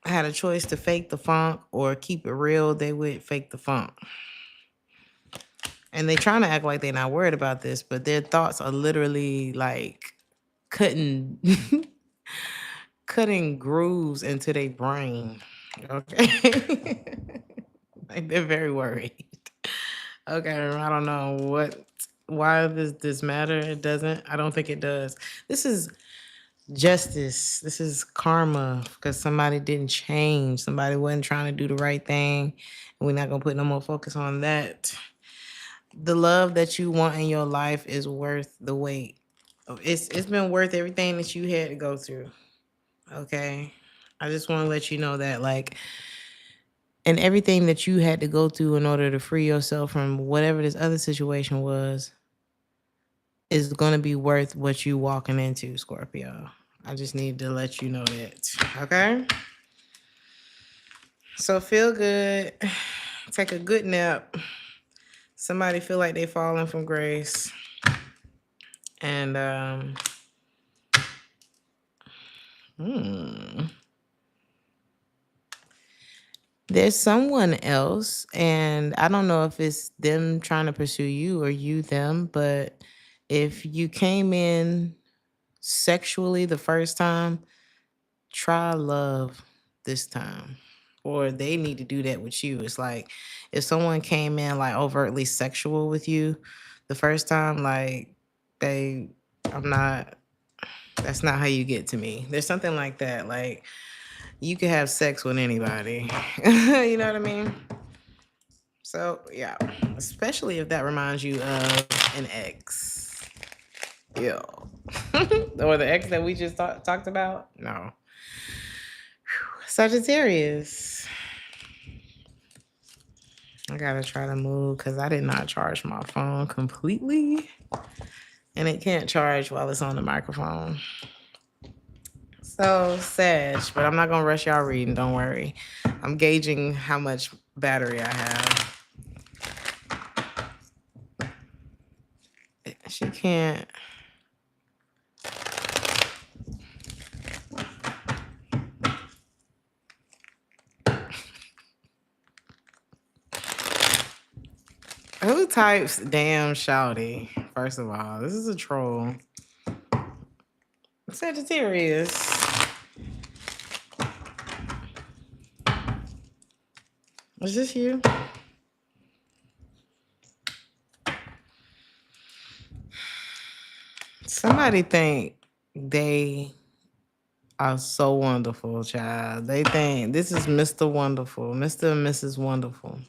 had a choice to fake the funk or keep it real, they would fake the funk. And they trying to act like they're not worried about this, but their thoughts are literally like cutting cutting grooves into their brain. Okay. Like they're very worried. Okay, I don't know why does this matter? It doesn't. I don't think it does. This is justice. This is karma because somebody didn't change. Somebody wasn't trying to do the right thing. And we're not gonna put no more focus on that. The love that you want in your life is worth the wait. It's been worth everything that you had to go through. Okay. I just want to let you know that like and everything that you had to go through in order to free yourself from whatever this other situation was is going to be worth what you walking into, Scorpio. I just need to let you know that. Okay? So feel good. Take a good nap. Somebody feel like they falling from grace. And there's someone else, and I don't know if it's them trying to pursue you or you them, but if you came in sexually the first time, try love this time. Or they need to do that with you. It's like if someone came in like overtly sexual with you the first time, like they, I'm not, that's not how you get to me. There's something like that. Like you can have sex with anybody. You know what I mean? So yeah, especially if that reminds you of an ex. Yeah. Or the ex that we just talked about. No. Sagittarius. I gotta try to move because I did not charge my phone completely. And it can't charge while it's on the microphone. So Sag, but I'm not gonna rush y'all reading, don't worry. I'm gauging how much battery I have. She can't. Who types damn shouty? First of all, this is a troll. Sagittarius. Is this you? Somebody think they are so wonderful, child. They think this is Mr. Wonderful, Mr. and Mrs. Wonderful.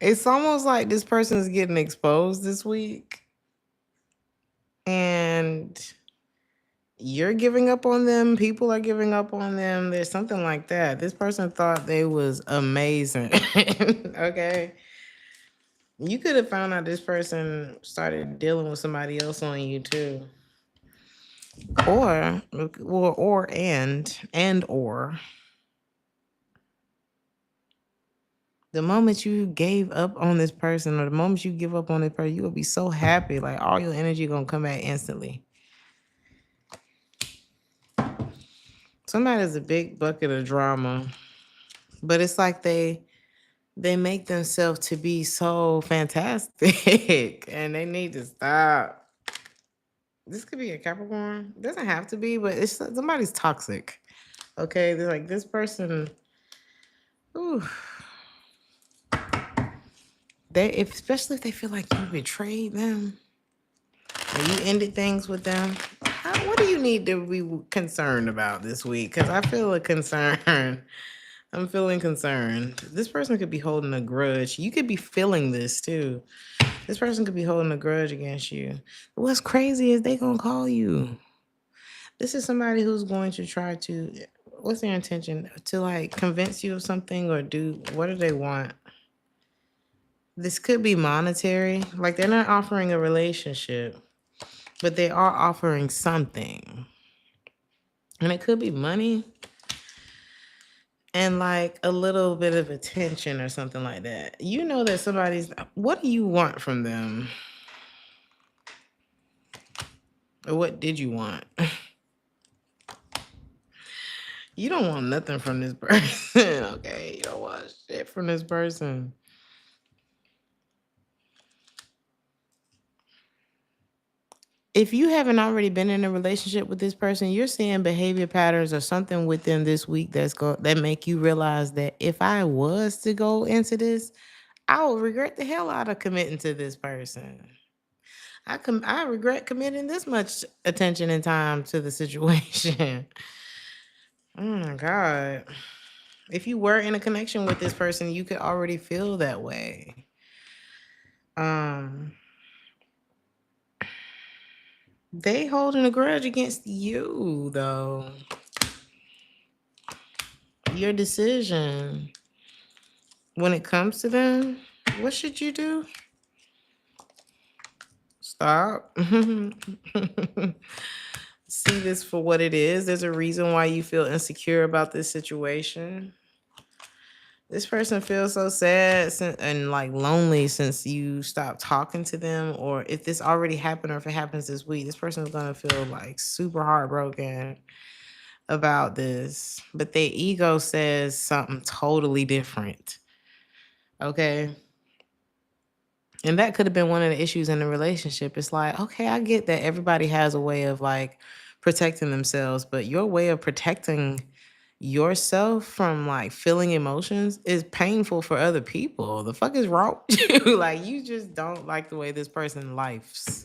It's almost like this person is getting exposed this week, and you're giving up on them. People are giving up on them. There's something like that. This person thought they was amazing. Okay. You could have found out this person started dealing with somebody else on you too. Or the moment you gave up on this person, or the moment you give up on this person, you will be so happy. Like all your energy gonna come back instantly. Somebody's a big bucket of drama, but it's like they make themselves to be so fantastic, and they need to stop. This could be a Capricorn. It doesn't have to be, but it's somebody's toxic. Okay, they're like this person. Ooh. Especially if they feel like you betrayed them or you ended things with them. What do you need to be concerned about this week? Because I feel a concern. I'm feeling concerned. This person could be holding a grudge. You could be feeling this too. This person could be holding a grudge against you. What's crazy is they gonna call you. This is somebody who's going to try to. What's their intention? To like convince you of something or do. What do they want? This could be monetary. Like they're not offering a relationship, but they are offering something. And it could be money and like a little bit of attention or something like that. You know that somebody's. What do you want from them? Or what did you want? You don't want nothing from this person. Okay, you don't want shit from this person. If you haven't already been in a relationship with this person, you're seeing behavior patterns or something within this week that make you realize that if I was to go into this, I would regret the hell out of committing to this person. I regret committing this much attention and time to the situation. Oh my God. If you were in a connection with this person, you could already feel that way. They holding a grudge against you, though. Your decision. When it comes to them, what should you do? Stop. See this for what it is. There's a reason why you feel insecure about this situation. This person feels so sad and like lonely since you stopped talking to them, or if this already happened or if it happens this week, this person is going to feel like super heartbroken about this. But their ego says something totally different. Okay. And that could have been one of the issues in the relationship. It's like, okay, I get that everybody has a way of like protecting themselves, but your way of protecting yourself from like feeling emotions is painful for other people. The fuck is wrong with you? Like, you just don't like the way this person lives.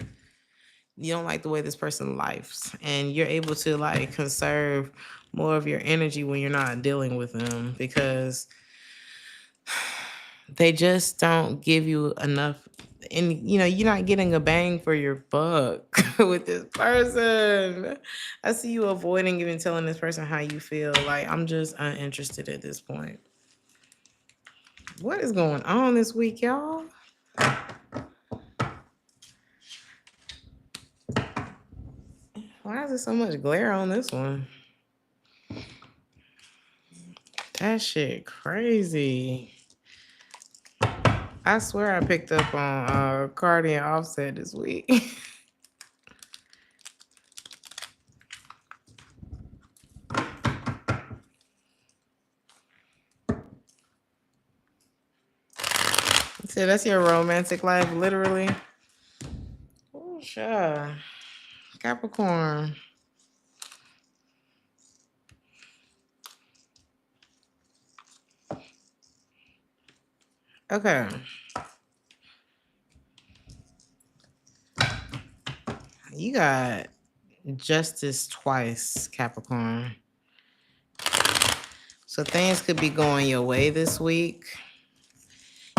You don't like the way this person lives. And you're able to like conserve more of your energy when you're not dealing with them because they just don't give you enough. And you're not getting a bang for your buck with this person. I see you avoiding even telling this person how you feel. Like, I'm just uninterested at this point. What is going on this week, y'all? Why is there so much glare on this one? That shit crazy. I swear I picked up on Cardi and Offset this week. So that's your romantic life, literally. Oh, sure. Capricorn. Okay. You got justice twice, Capricorn. So things could be going your way this week.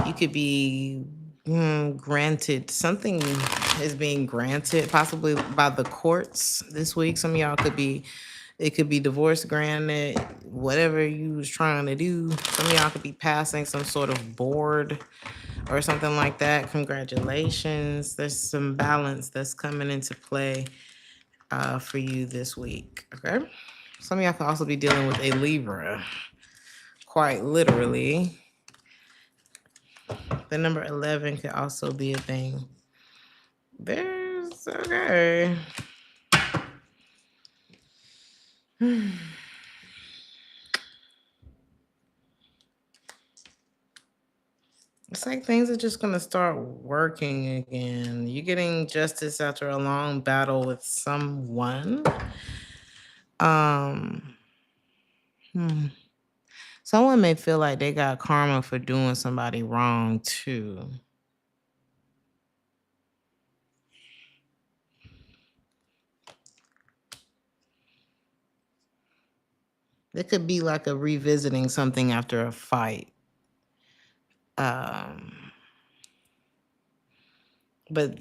You could be granted, something is being granted, possibly by the courts this week. Some of y'all could be, it could be divorce granted, whatever you was trying to do. Some of y'all could be passing some sort of board or something like that. Congratulations. There's some balance that's coming into play for you this week. Okay. Some of y'all could also be dealing with a Libra, quite literally. The number 11 could also be a thing. There's, okay. It's like things are just going to start working again. You're getting justice after a long battle with someone. Someone may feel like they got karma for doing somebody wrong too. It could be like a revisiting something after a fight. But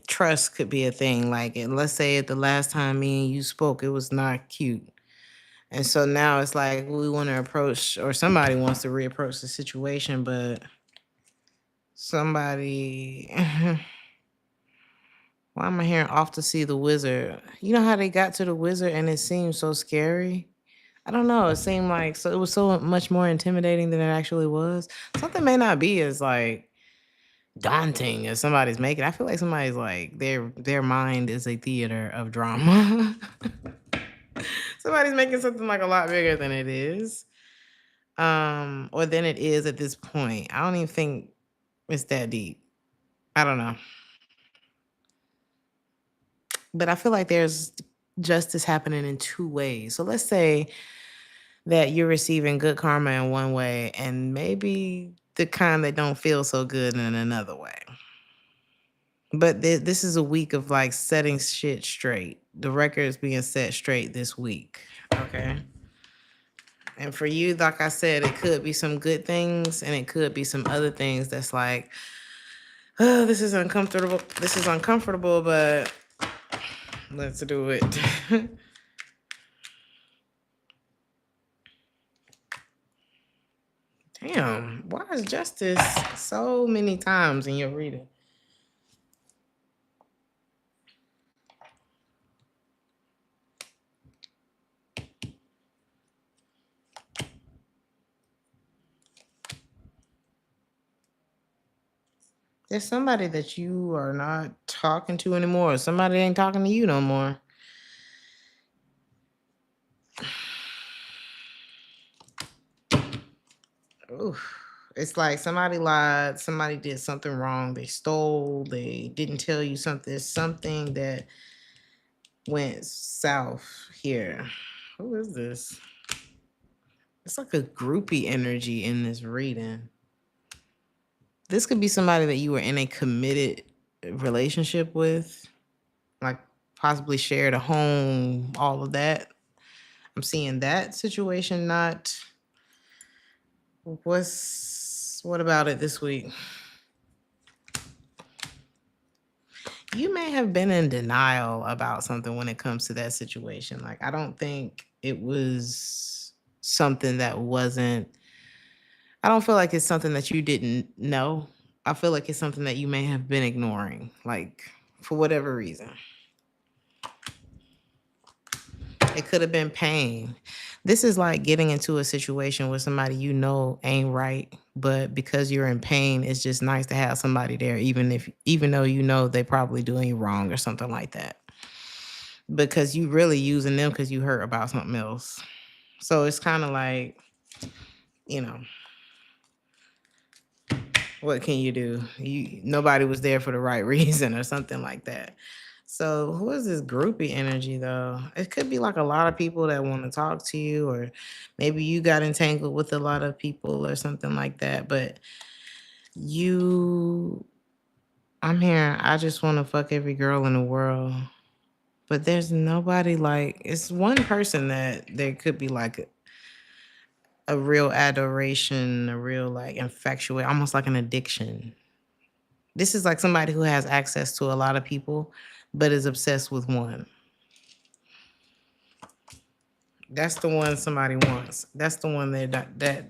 trust could be a thing. Like, let's say at the last time me and you spoke, it was not cute. And so now it's like we want to approach, or somebody wants to reapproach the situation, but somebody, why am I hearing off to see the wizard? You know how they got to the wizard and it seemed so scary? I don't know. It seemed like, so it was so much more intimidating than it actually was. Something may not be as like daunting as somebody's making. I feel like somebody's like their mind is a theater of drama. Somebody's making something like a lot bigger than it is. Or than it is at this point. I don't even think it's that deep. I don't know. But I feel like there's justice happening in two ways. So let's say that you're receiving good karma in one way and maybe the kind that don't feel so good in another way. But this is a week of like setting shit straight. The record is being set straight this week. Okay. And for you, like I said, it could be some good things and it could be some other things that's like, oh, this is uncomfortable. This is uncomfortable, but let's do it. Damn, why is justice so many times in your reading? There's somebody that you are not talking to anymore. Or somebody ain't talking to you no more. Oof. It's like somebody lied, somebody did something wrong, they stole, they didn't tell you something. There's something that went south here. Who is this? It's like a groupie energy in this reading. This could be somebody that you were in a committed relationship with, like possibly shared a home, all of that. I'm seeing that situation not. What about it this week? You may have been in denial about something when it comes to that situation. Like, I don't think it was something that wasn't, I don't feel like it's something that you didn't know. I feel like it's something that you may have been ignoring, like for whatever reason. It could have been pain. This is like getting into a situation with somebody you know ain't right, but because you're in pain, it's just nice to have somebody there, even though you know they probably doing you wrong or something like that. Because you really using them because you hurt about something else. So it's kind of like, you know, what can you do? Nobody was there for the right reason or something like that. So who is this groupie energy though? It could be like a lot of people that want to talk to you, or maybe you got entangled with a lot of people or something like that. But I'm hearing, I just want to fuck every girl in the world. But there's nobody like, it's one person that there could be like a real adoration, a real like infatuation, almost like an addiction. This is like somebody who has access to a lot of people, but is obsessed with one. That's the one somebody wants. That's the one that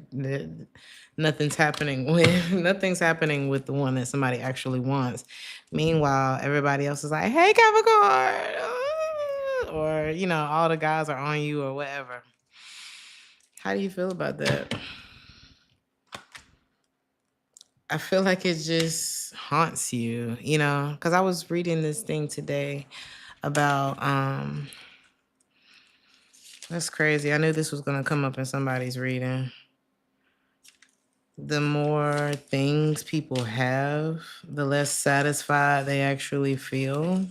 nothing's happening with. Nothing's happening with the one that somebody actually wants. Meanwhile, everybody else is like, "Hey, Capricorn," or all the guys are on you or whatever. How do you feel about that? I feel like it just haunts you, because I was reading this thing today about that's crazy. I knew this was gonna come up in somebody's reading. The more things people have, the less satisfied they actually feel.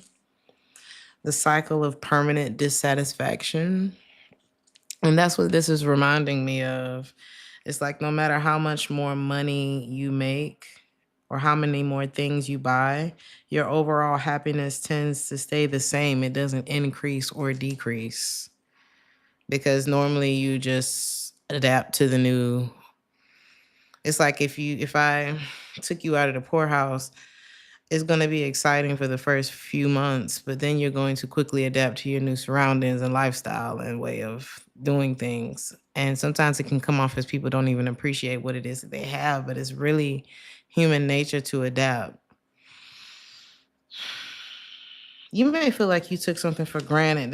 The cycle of permanent dissatisfaction. And that's what this is reminding me of. It's like no matter how much more money you make or how many more things you buy, your overall happiness tends to stay the same. It doesn't increase or decrease. Because normally you just adapt to the new. It's like if I took you out of the poorhouse, it's going to be exciting for the first few months, but then you're going to quickly adapt to your new surroundings and lifestyle and way of doing things. And sometimes it can come off as people don't even appreciate what it is that they have, but it's really human nature to adapt. You may feel like you took something for granted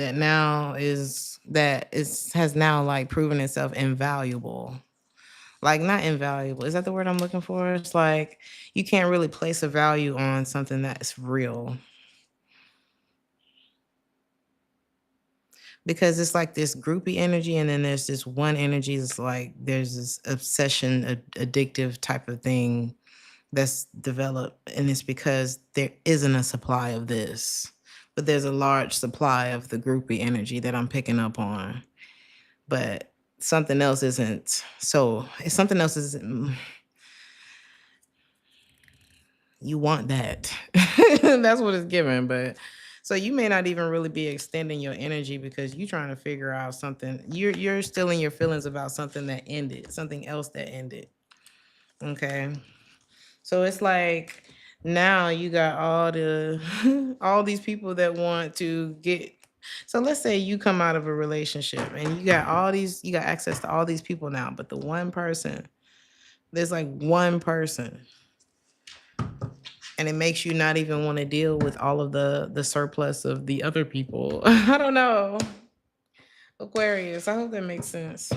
has now like proven itself invaluable. Like not invaluable. Is that the word I'm looking for? It's like you can't really place a value on something that's real. Because it's like this groupie energy, and then there's this one energy that's like there's this obsession, addictive type of thing that's developed, and it's because there isn't a supply of this, but there's a large supply of the groupie energy that I'm picking up on. But something else isn't. So if something else isn't, you want that. That's what it's given. But so you may not even really be extending your energy because you're trying to figure out something. You're still in your feelings about something that ended, something else that ended. Okay. So it's like now you got all these people that want to get. So let's say you come out of a relationship and you got access to all these people now, but the one person, there's like one person, and it makes you not even want to deal with all of the surplus of the other people. I don't know. Aquarius, I hope that makes sense.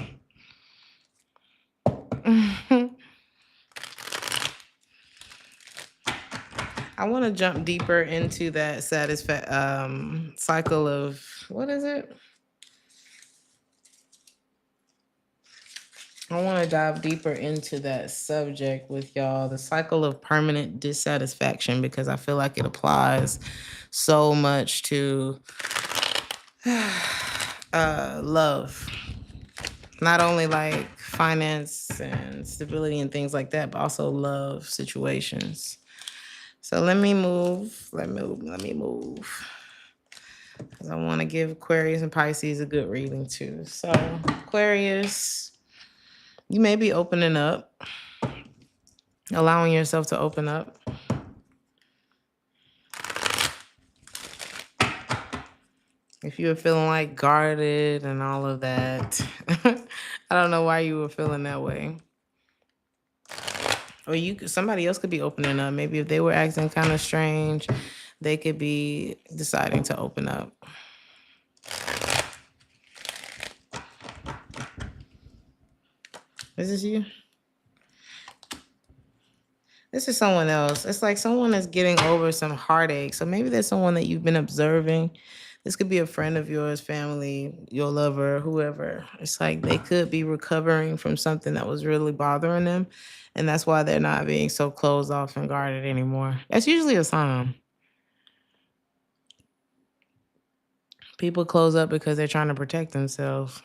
I want to jump deeper into that cycle of, what is it? I want to dive deeper into that subject with y'all, the cycle of permanent dissatisfaction, because I feel like it applies so much to love. Not only like finance and stability and things like that, but also love situations. So let me move. Because I want to give Aquarius and Pisces a good reading too. So Aquarius, you may be opening up, allowing yourself to open up. If you were feeling like guarded and all of that, I don't know why you were feeling that way. Or somebody else could be opening up. Maybe if they were acting kind of strange, they could be deciding to open up. Is this you? This is someone else. It's like someone is getting over some heartache. So maybe there's someone that you've been observing. This could be a friend of yours, family, your lover, whoever. It's like they could be recovering from something that was really bothering them. And that's why they're not being so closed off and guarded anymore. That's usually a sign. People close up because they're trying to protect themselves.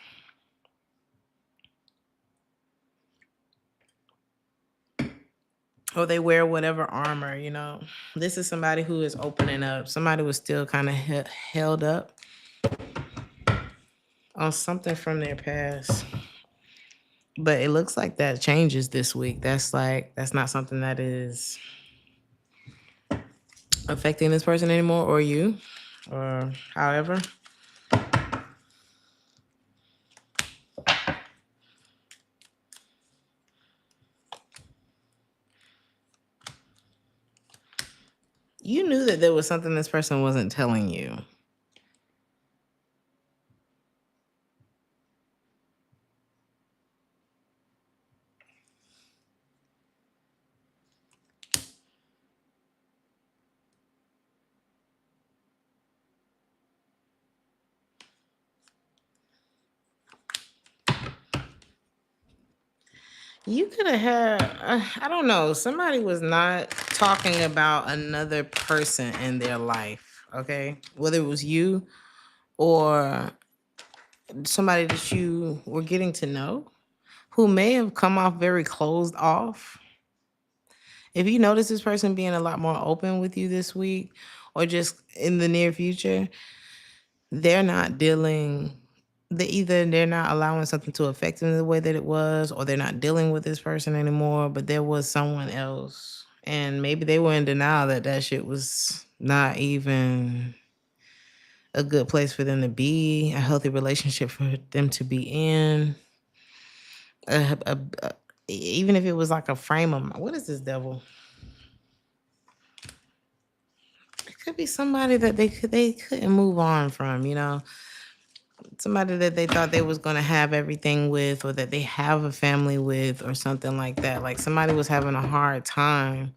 Or they wear whatever armor, This is somebody who is opening up. Somebody was still kind of held up on something from their past. But it looks like that changes this week. That's not something that is affecting this person anymore, or you, or however. You knew that there was something this person wasn't telling you. You could have had, I don't know, somebody was not talking about another person in their life, okay? Whether it was you or somebody that you were getting to know who may have come off very closed off. If you notice this person being a lot more open with you this week or just in the near future, they're not dealing, they're not allowing something to affect them the way that it was, or they're not dealing with this person anymore, but there was someone else. And maybe they were in denial that that shit was not even a good place for them to be, a healthy relationship for them to be in. Even if it was like a frame of, what is this devil? It could be somebody that they couldn't move on from, you know, somebody that they thought they was gonna have everything with, or that they have a family with, or something like that. Like somebody was having a hard time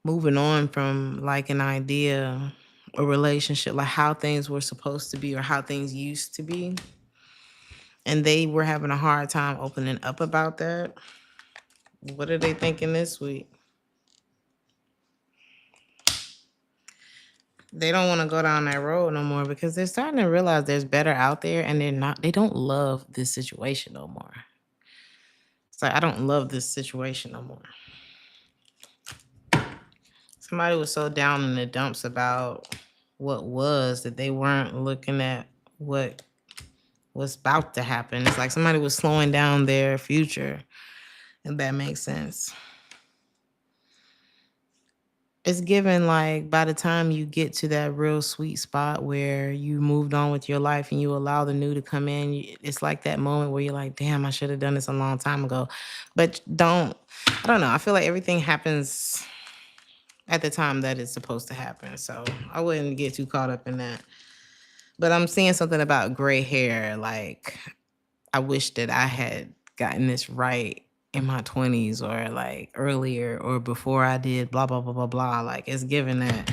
moving on from like an idea, a relationship, like how things were supposed to be or how things used to be, and they were having a hard time opening up about that. What are they thinking this week? They don't want to go down that road no more because they're starting to realize there's better out there, and they don't love this situation no more. It's like, I don't love this situation no more. Somebody was so down in the dumps about what was that they weren't looking at what was about to happen. It's like somebody was slowing down their future, if that makes sense. It's given like by the time you get to that real sweet spot where you moved on with your life and you allow the new to come in, it's like that moment where you're like, damn, I should have done this a long time ago. But I don't know. I feel like everything happens at the time that it's supposed to happen. So I wouldn't get too caught up in that. But I'm seeing something about gray hair. Like, I wish that I had gotten this right in my 20s or like earlier or before I did blah, blah, blah, blah, blah. Like, it's given that.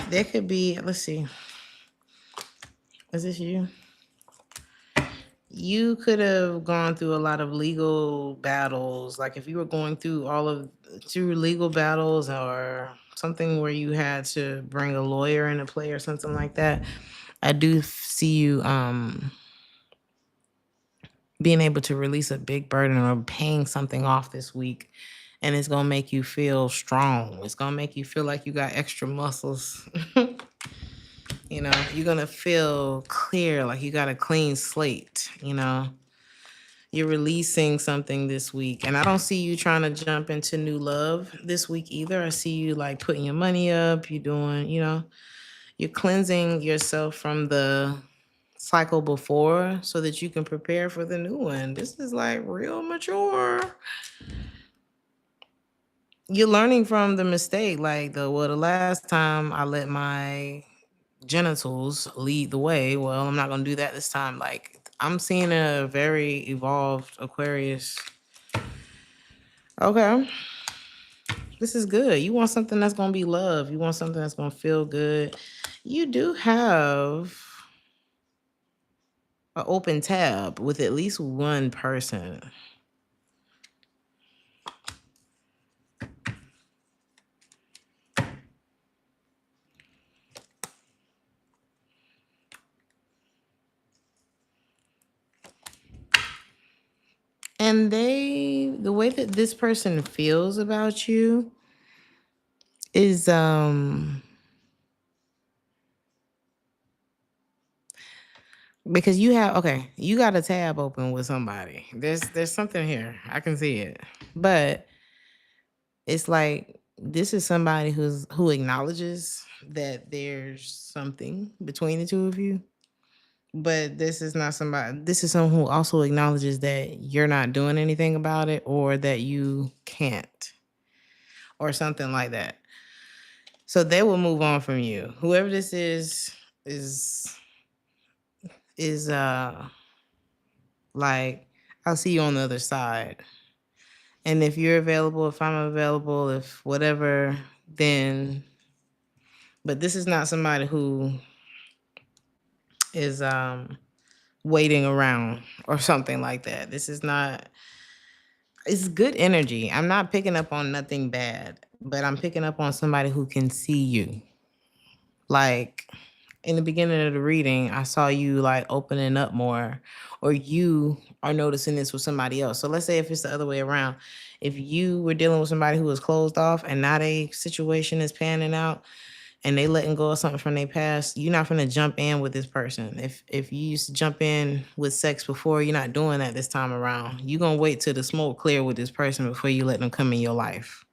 There could be, let's see. Is this you? You could have gone through a lot of legal battles. Like if you were going through legal battles or something where you had to bring a lawyer into play or something like that, I do see you being able to release a big burden or paying something off this week. And it's going to make you feel strong. It's going to make you feel like you got extra muscles. You know, you're going to feel clear, like you got a clean slate, you know. You're releasing something this week. And I don't see you trying to jump into new love this week either. I see you like putting your money up. You're doing, you know, you're cleansing yourself from the cycle before so that you can prepare for the new one. This is like real mature. You're learning from the mistake. Like the last time I let my genitals lead the way. Well, I'm not gonna do that this time. Like I'm seeing a very evolved Aquarius. Okay. This is good. You want something that's gonna be love. You want something that's gonna feel good. You do have an open tab with at least one person. And the way that this person feels about you is Because you got a tab open with somebody. There's something here. I can see it. But it's like this is somebody who acknowledges that there's something between the two of you. But this is someone who also acknowledges that you're not doing anything about it or that you can't or something like that. So they will move on from you. Whoever this is is like, I'll see you on the other side. And if you're available, if I'm available, if whatever, then but this is not somebody who is waiting around or something like that. This is not, it's good energy. I'm not picking up on nothing bad, but I'm picking up on somebody who can see you. Like in the beginning of the reading, I saw you like opening up more, or you are noticing this with somebody else. So let's say if it's the other way around, if you were dealing with somebody who was closed off and now a situation is panning out and they letting go of something from their past, you're not gonna jump in with this person. If you used to jump in with sex before, you're not doing that this time around. You're gonna wait till the smoke clear with this person before you let them come in your life.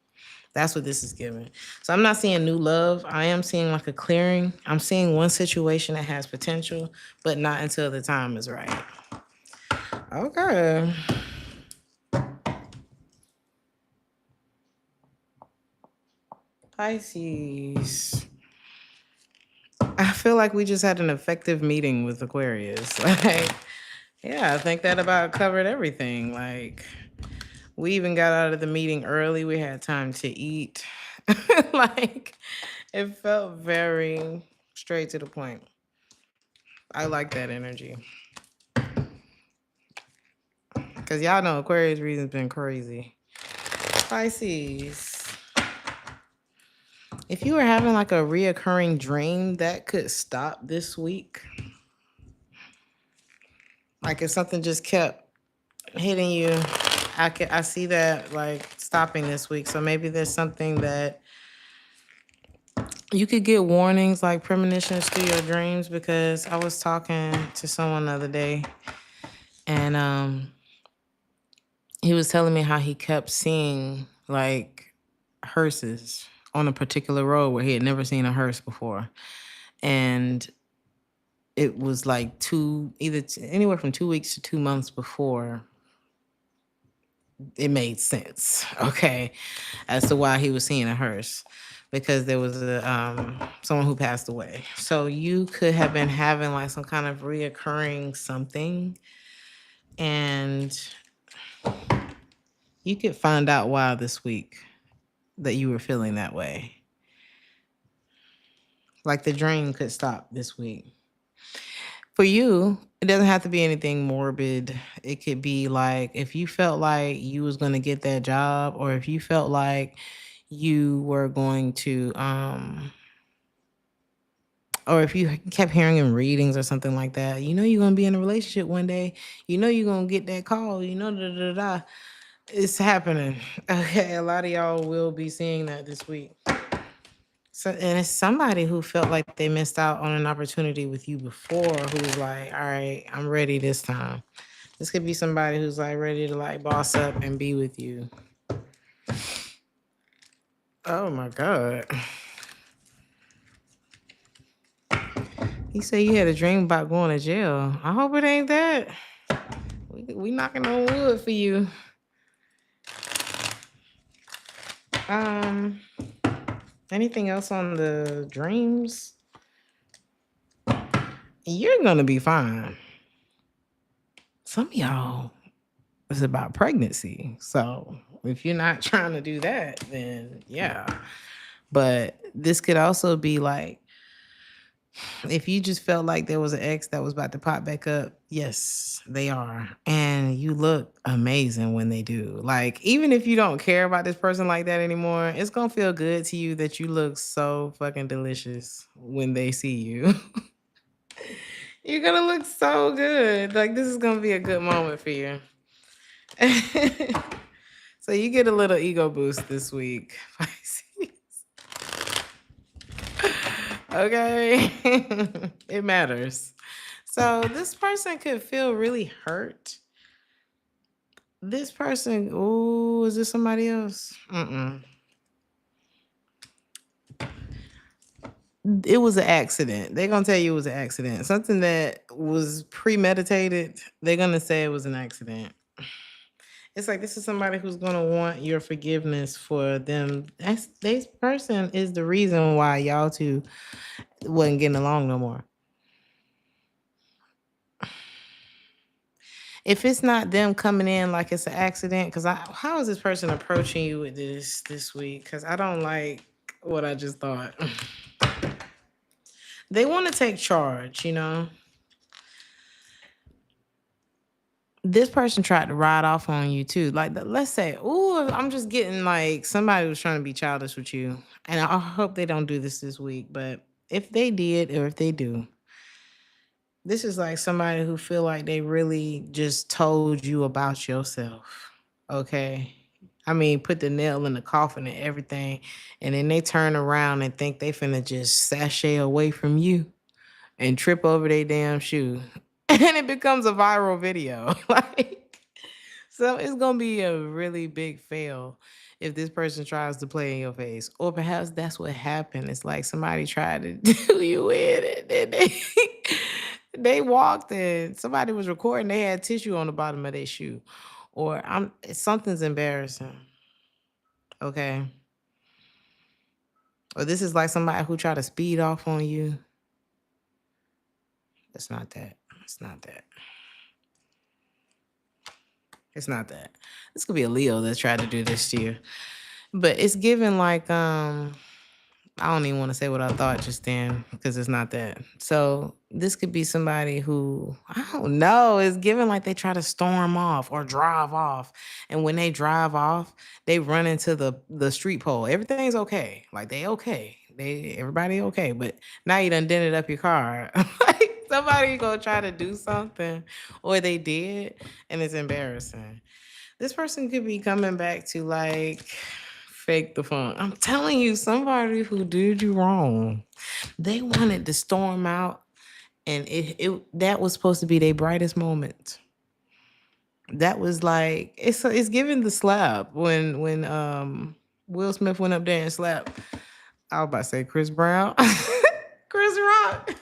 That's what this is giving. So I'm not seeing new love. I am seeing like a clearing. I'm seeing one situation that has potential, but not until the time is right. Okay. Pisces. I feel like we just had an effective meeting with Aquarius. Like, yeah, I think that about covered everything. Like, we even got out of the meeting early. We had time to eat. Like, it felt very straight to the point. I like that energy. Because y'all know Aquarius reason's been crazy. Pisces. If you were having like a reoccurring dream, that could stop this week. Like if something just kept hitting you, I see that like stopping this week. So maybe there's something that you could get warnings, like premonitions through your dreams, because I was talking to someone the other day and he was telling me how he kept seeing like hearses on a particular road where he had never seen a hearse before. And it was like anywhere from 2 weeks to 2 months before it made sense, okay, as to why he was seeing a hearse, because there was someone who passed away. So you could have been having like some kind of reoccurring something, and you could find out why this week that you were feeling that way. Like the dream could stop this week. For you, it doesn't have to be anything morbid. It could be like if you felt like you was going to get that job, or if you felt like you were going to or if you kept hearing in readings or something like that, you know you're going to be in a relationship one day. You know you're going to get that call, you know, da da da. It's happening. Okay, a lot of y'all will be seeing that this week. So, and it's somebody who felt like they missed out on an opportunity with you before, who's like, all right, I'm ready this time. This could be somebody who's like ready to like boss up and be with you. Oh my God. He said you had a dream about going to jail. I hope it ain't that. We knocking on wood for you. Anything else on the dreams? You're gonna be fine. Some of y'all, it's about pregnancy. So if you're not trying to do that, then yeah. But this could also be like, if you just felt like there was an ex that was about to pop back up, yes, they are. And you look amazing when they do. Like, even if you don't care about this person like that anymore, it's going to feel good to you that you look so fucking delicious when they see you. You're going to look so good. Like, this is going to be a good moment for you. So you get a little ego boost this week. Okay. It matters. So this person could feel really hurt. This person, oh, is this somebody else? It was an accident. They're gonna tell you it was an accident. Something that was premeditated. They're gonna say it was an accident. It's like this is somebody who's gonna want your forgiveness for them. This person is the reason why y'all two wasn't getting along no more. If it's not them coming in like it's an accident, because how is this person approaching you with this week? Because I don't like what I just thought. They want to take charge, you know. This person tried to ride off on you too. Like, let's say, oh, I'm just getting like somebody was trying to be childish with you, and I hope they don't do this week. But if they did, or if they do, this is like somebody who feel like they really just told you about yourself. Okay. I mean, put the nail in the coffin and everything. And then they turn around and think they finna just sashay away from you and trip over their damn shoe. And it becomes a viral video. Like, so it's gonna be a really big fail if this person tries to play in your face. Or perhaps that's what happened. It's like somebody tried to do you in it. And they walked in. Somebody was recording, they had tissue on the bottom of their shoe. Or something's embarrassing. Okay. Or this is like somebody who tried to speed off on you. It's not that. It's not that. It's not that. This could be a Leo that tried to do this to you. But it's given like I don't even want to say what I thought just then because it's not that. So this could be somebody who, I don't know, is given like they try to storm off or drive off. And when they drive off, they run into the street pole. Everything's okay. Like they okay. Everybody okay. But now you done dented up your car. Like somebody gonna try to do something or they did and it's embarrassing. This person could be coming back to like fake the fun. I'm telling you, somebody who did you wrong, they wanted to storm out, and it that was supposed to be their brightest moment. That was like it's giving the slap when Will Smith went up there and slapped. I was about to say Chris Brown, Chris Rock.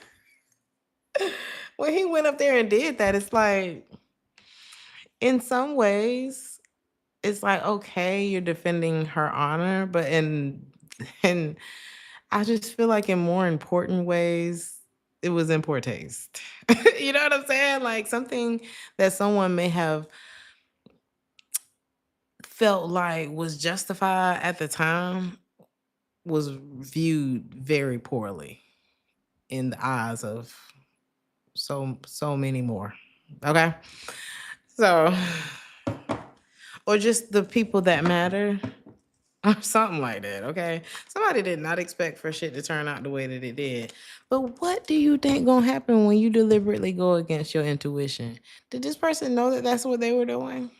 When he went up there and did that, it's like in some ways it's like, okay, you're defending her honor, but and I just feel like in more important ways, it was in poor taste. You know what I'm saying? Like something that someone may have felt like was justified at the time was viewed very poorly in the eyes of so many more. Okay. So or just the people that matter. Or something like that, okay? Somebody did not expect for shit to turn out the way that it did. But what do you think gonna happen when you deliberately go against your intuition? Did this person know that that's what they were doing?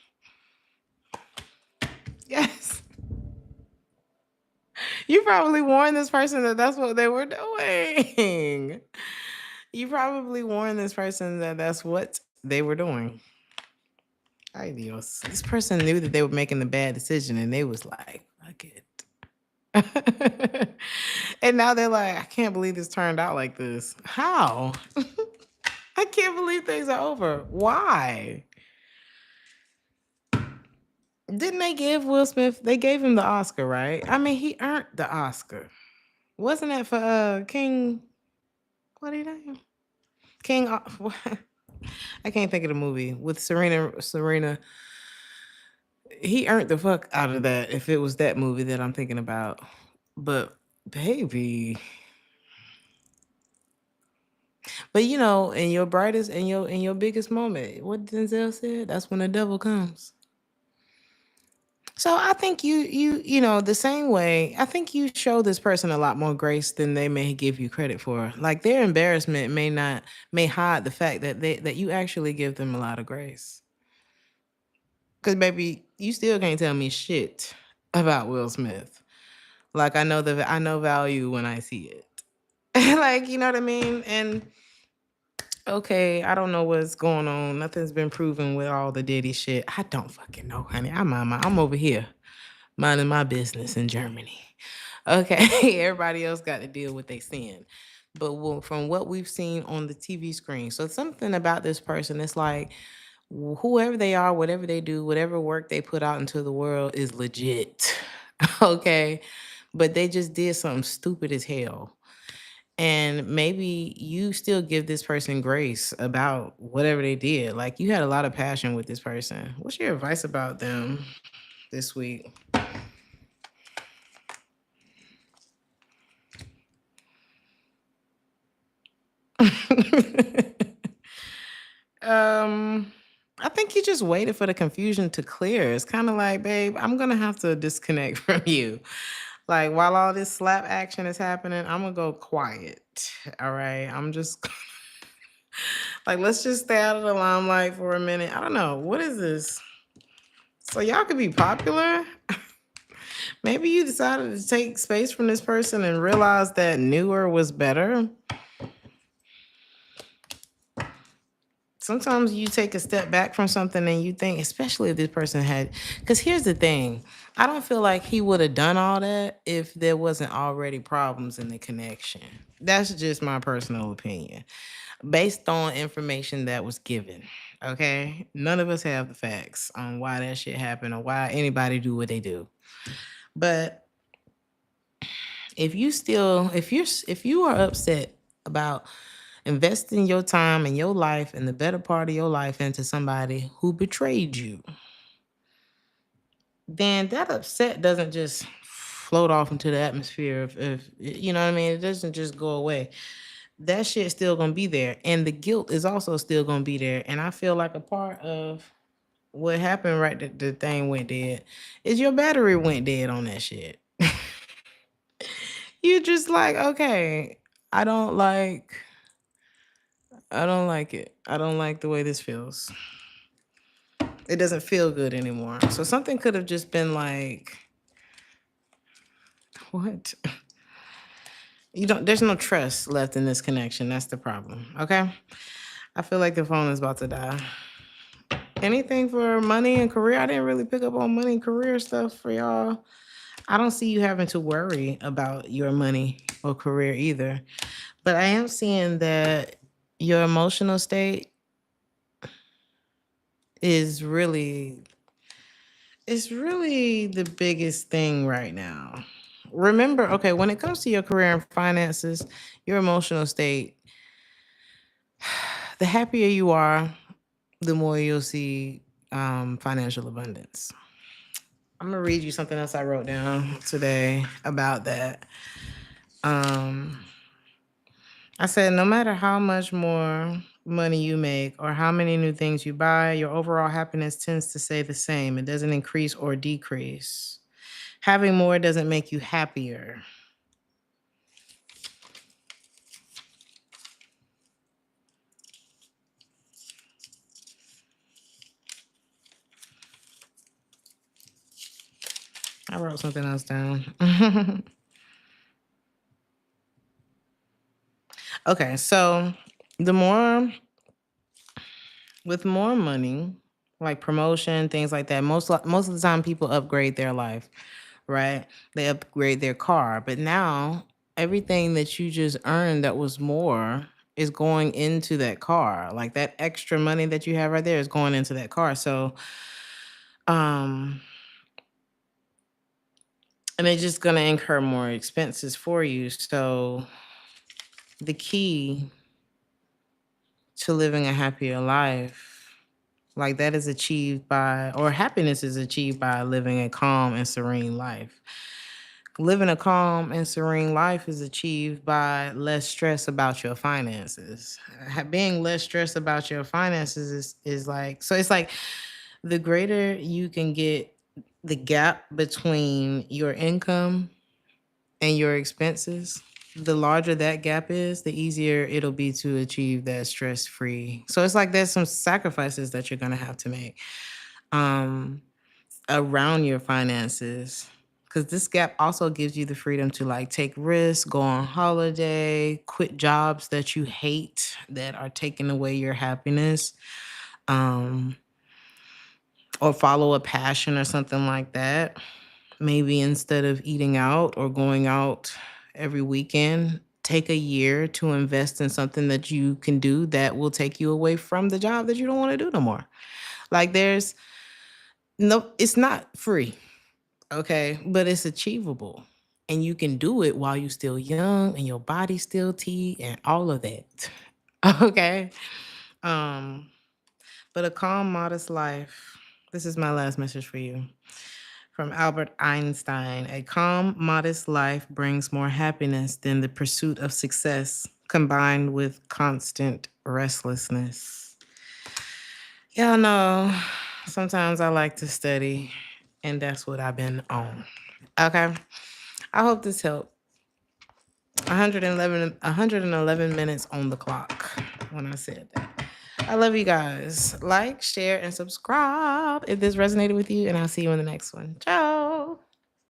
Yes. You probably warned this person that that's what they were doing. You probably warned this person that that's what they were doing. Ay Dios. This person knew that they were making the bad decision and they was like, fuck it. And now they're like, I can't believe this turned out like this. How? I can't believe things are over. Why? Didn't they give Will Smith? They gave him the Oscar, right? I mean, he earned the Oscar. Wasn't that for King? What did he King? I can't think of the movie with Serena. He earned the fuck out of that. If it was that movie that I'm thinking about, but baby. But you know, in your brightest and your biggest moment, what Denzel said, that's when the devil comes. So I think you know the same way. I think you show this person a lot more grace than they may give you credit for. Like their embarrassment may hide the fact that you actually give them a lot of grace. Cause baby, you still can't tell me shit about Will Smith. Like I know value when I see it. Like you know what I mean, and Okay, I don't know what's going on. Nothing's been proven with all the Diddy shit. I don't fucking know, honey. I'm over here minding my business in Germany. Okay, everybody else got to deal with their sin. But from what we've seen on the TV screen, so something about this person, it's like whoever they are, whatever they do, whatever work they put out into the world is legit. Okay, but they just did something stupid as hell. And maybe you still give this person grace about whatever they did. Like you had a lot of passion with this person. What's your advice about them this week? um, I think you just waited for the confusion to clear. It's kind of like, babe, I'm gonna have to disconnect from you. Like while all this slap action is happening, I'm gonna go quiet. All right. I'm just like, let's just stay out of the limelight for a minute. I don't know. What is this? So y'all could be popular. Maybe you decided to take space from this person and realize that newer was better. Sometimes you take a step back from something and you think, especially if this person had, because here's the thing, I don't feel like he would have done all that if there wasn't already problems in the connection. That's just my personal opinion, based on information that was given. Okay, none of us have the facts on why that shit happened or why anybody do what they do. But if you are upset about investing your time and your life and the better part of your life into somebody who betrayed you, then that upset doesn't just float off into the atmosphere. If you know what I mean, it doesn't just go away. That shit's still gonna be there, and the guilt is also still gonna be there. And I feel like a part of what happened, right? The thing went dead. Is your battery went dead on that shit. You just like, okay, I don't like I don't like it. I don't like the way this feels. It doesn't feel good anymore. So something could have just been like, what? There's no trust left in this connection. That's the problem. Okay. I feel like the phone is about to die. Anything for money and career? I didn't really pick up on money and career stuff for y'all. I don't see you having to worry about your money or career either. But I am seeing that your emotional state is really it's really the biggest thing right now. Remember, okay, when it comes to your career and finances, your emotional state, the happier you are, the more you'll see financial abundance. I'm gonna read you something else I wrote down today about that. Um, I said, no matter how much more money you make or how many new things you buy, your overall happiness tends to stay the same. It doesn't increase or decrease. Having more doesn't make you happier. I wrote something else down. Okay, so the more with more money, like promotion, things like that, most of the time people upgrade their life, right? They upgrade their car, but now everything that you just earned that was more is going into that car. Like that extra money that you have right there is going into that car. So, um, and it's just gonna incur more expenses for you. So the key to living a happier life, like that is achieved by, or happiness is achieved by living a calm and serene life. Living a calm and serene life is achieved by less stress about your finances. Being less stressed about your finances is like, so it's like the greater you can get the gap between your income and your expenses, the larger that gap is, the easier it'll be to achieve that stress free. So it's like there's some sacrifices that you're gonna have to make um, around your finances Because this gap also gives you the freedom to like take risks, go on holiday, quit jobs that you hate that are taking away your happiness, um, or follow a passion or something like that. Maybe instead of eating out or going out every weekend, take a year to invest in something that you can do that will take you away from the job that you don't want to do no more. Like there's no, it's not free, okay, but it's achievable. And you can do it while you're still young and your body's still tea and all of that. Okay. Um, but a calm, modest life. This is my last message for you. From Albert Einstein, a calm, modest life brings more happiness than the pursuit of success combined with constant restlessness. Y'all know sometimes I like to study, and that's what I've been on. Okay. I hope this helped. 111 minutes on the clock when I said that. I love you guys. Like, share, and subscribe if this resonated with you, and I'll see you in the next one. Ciao.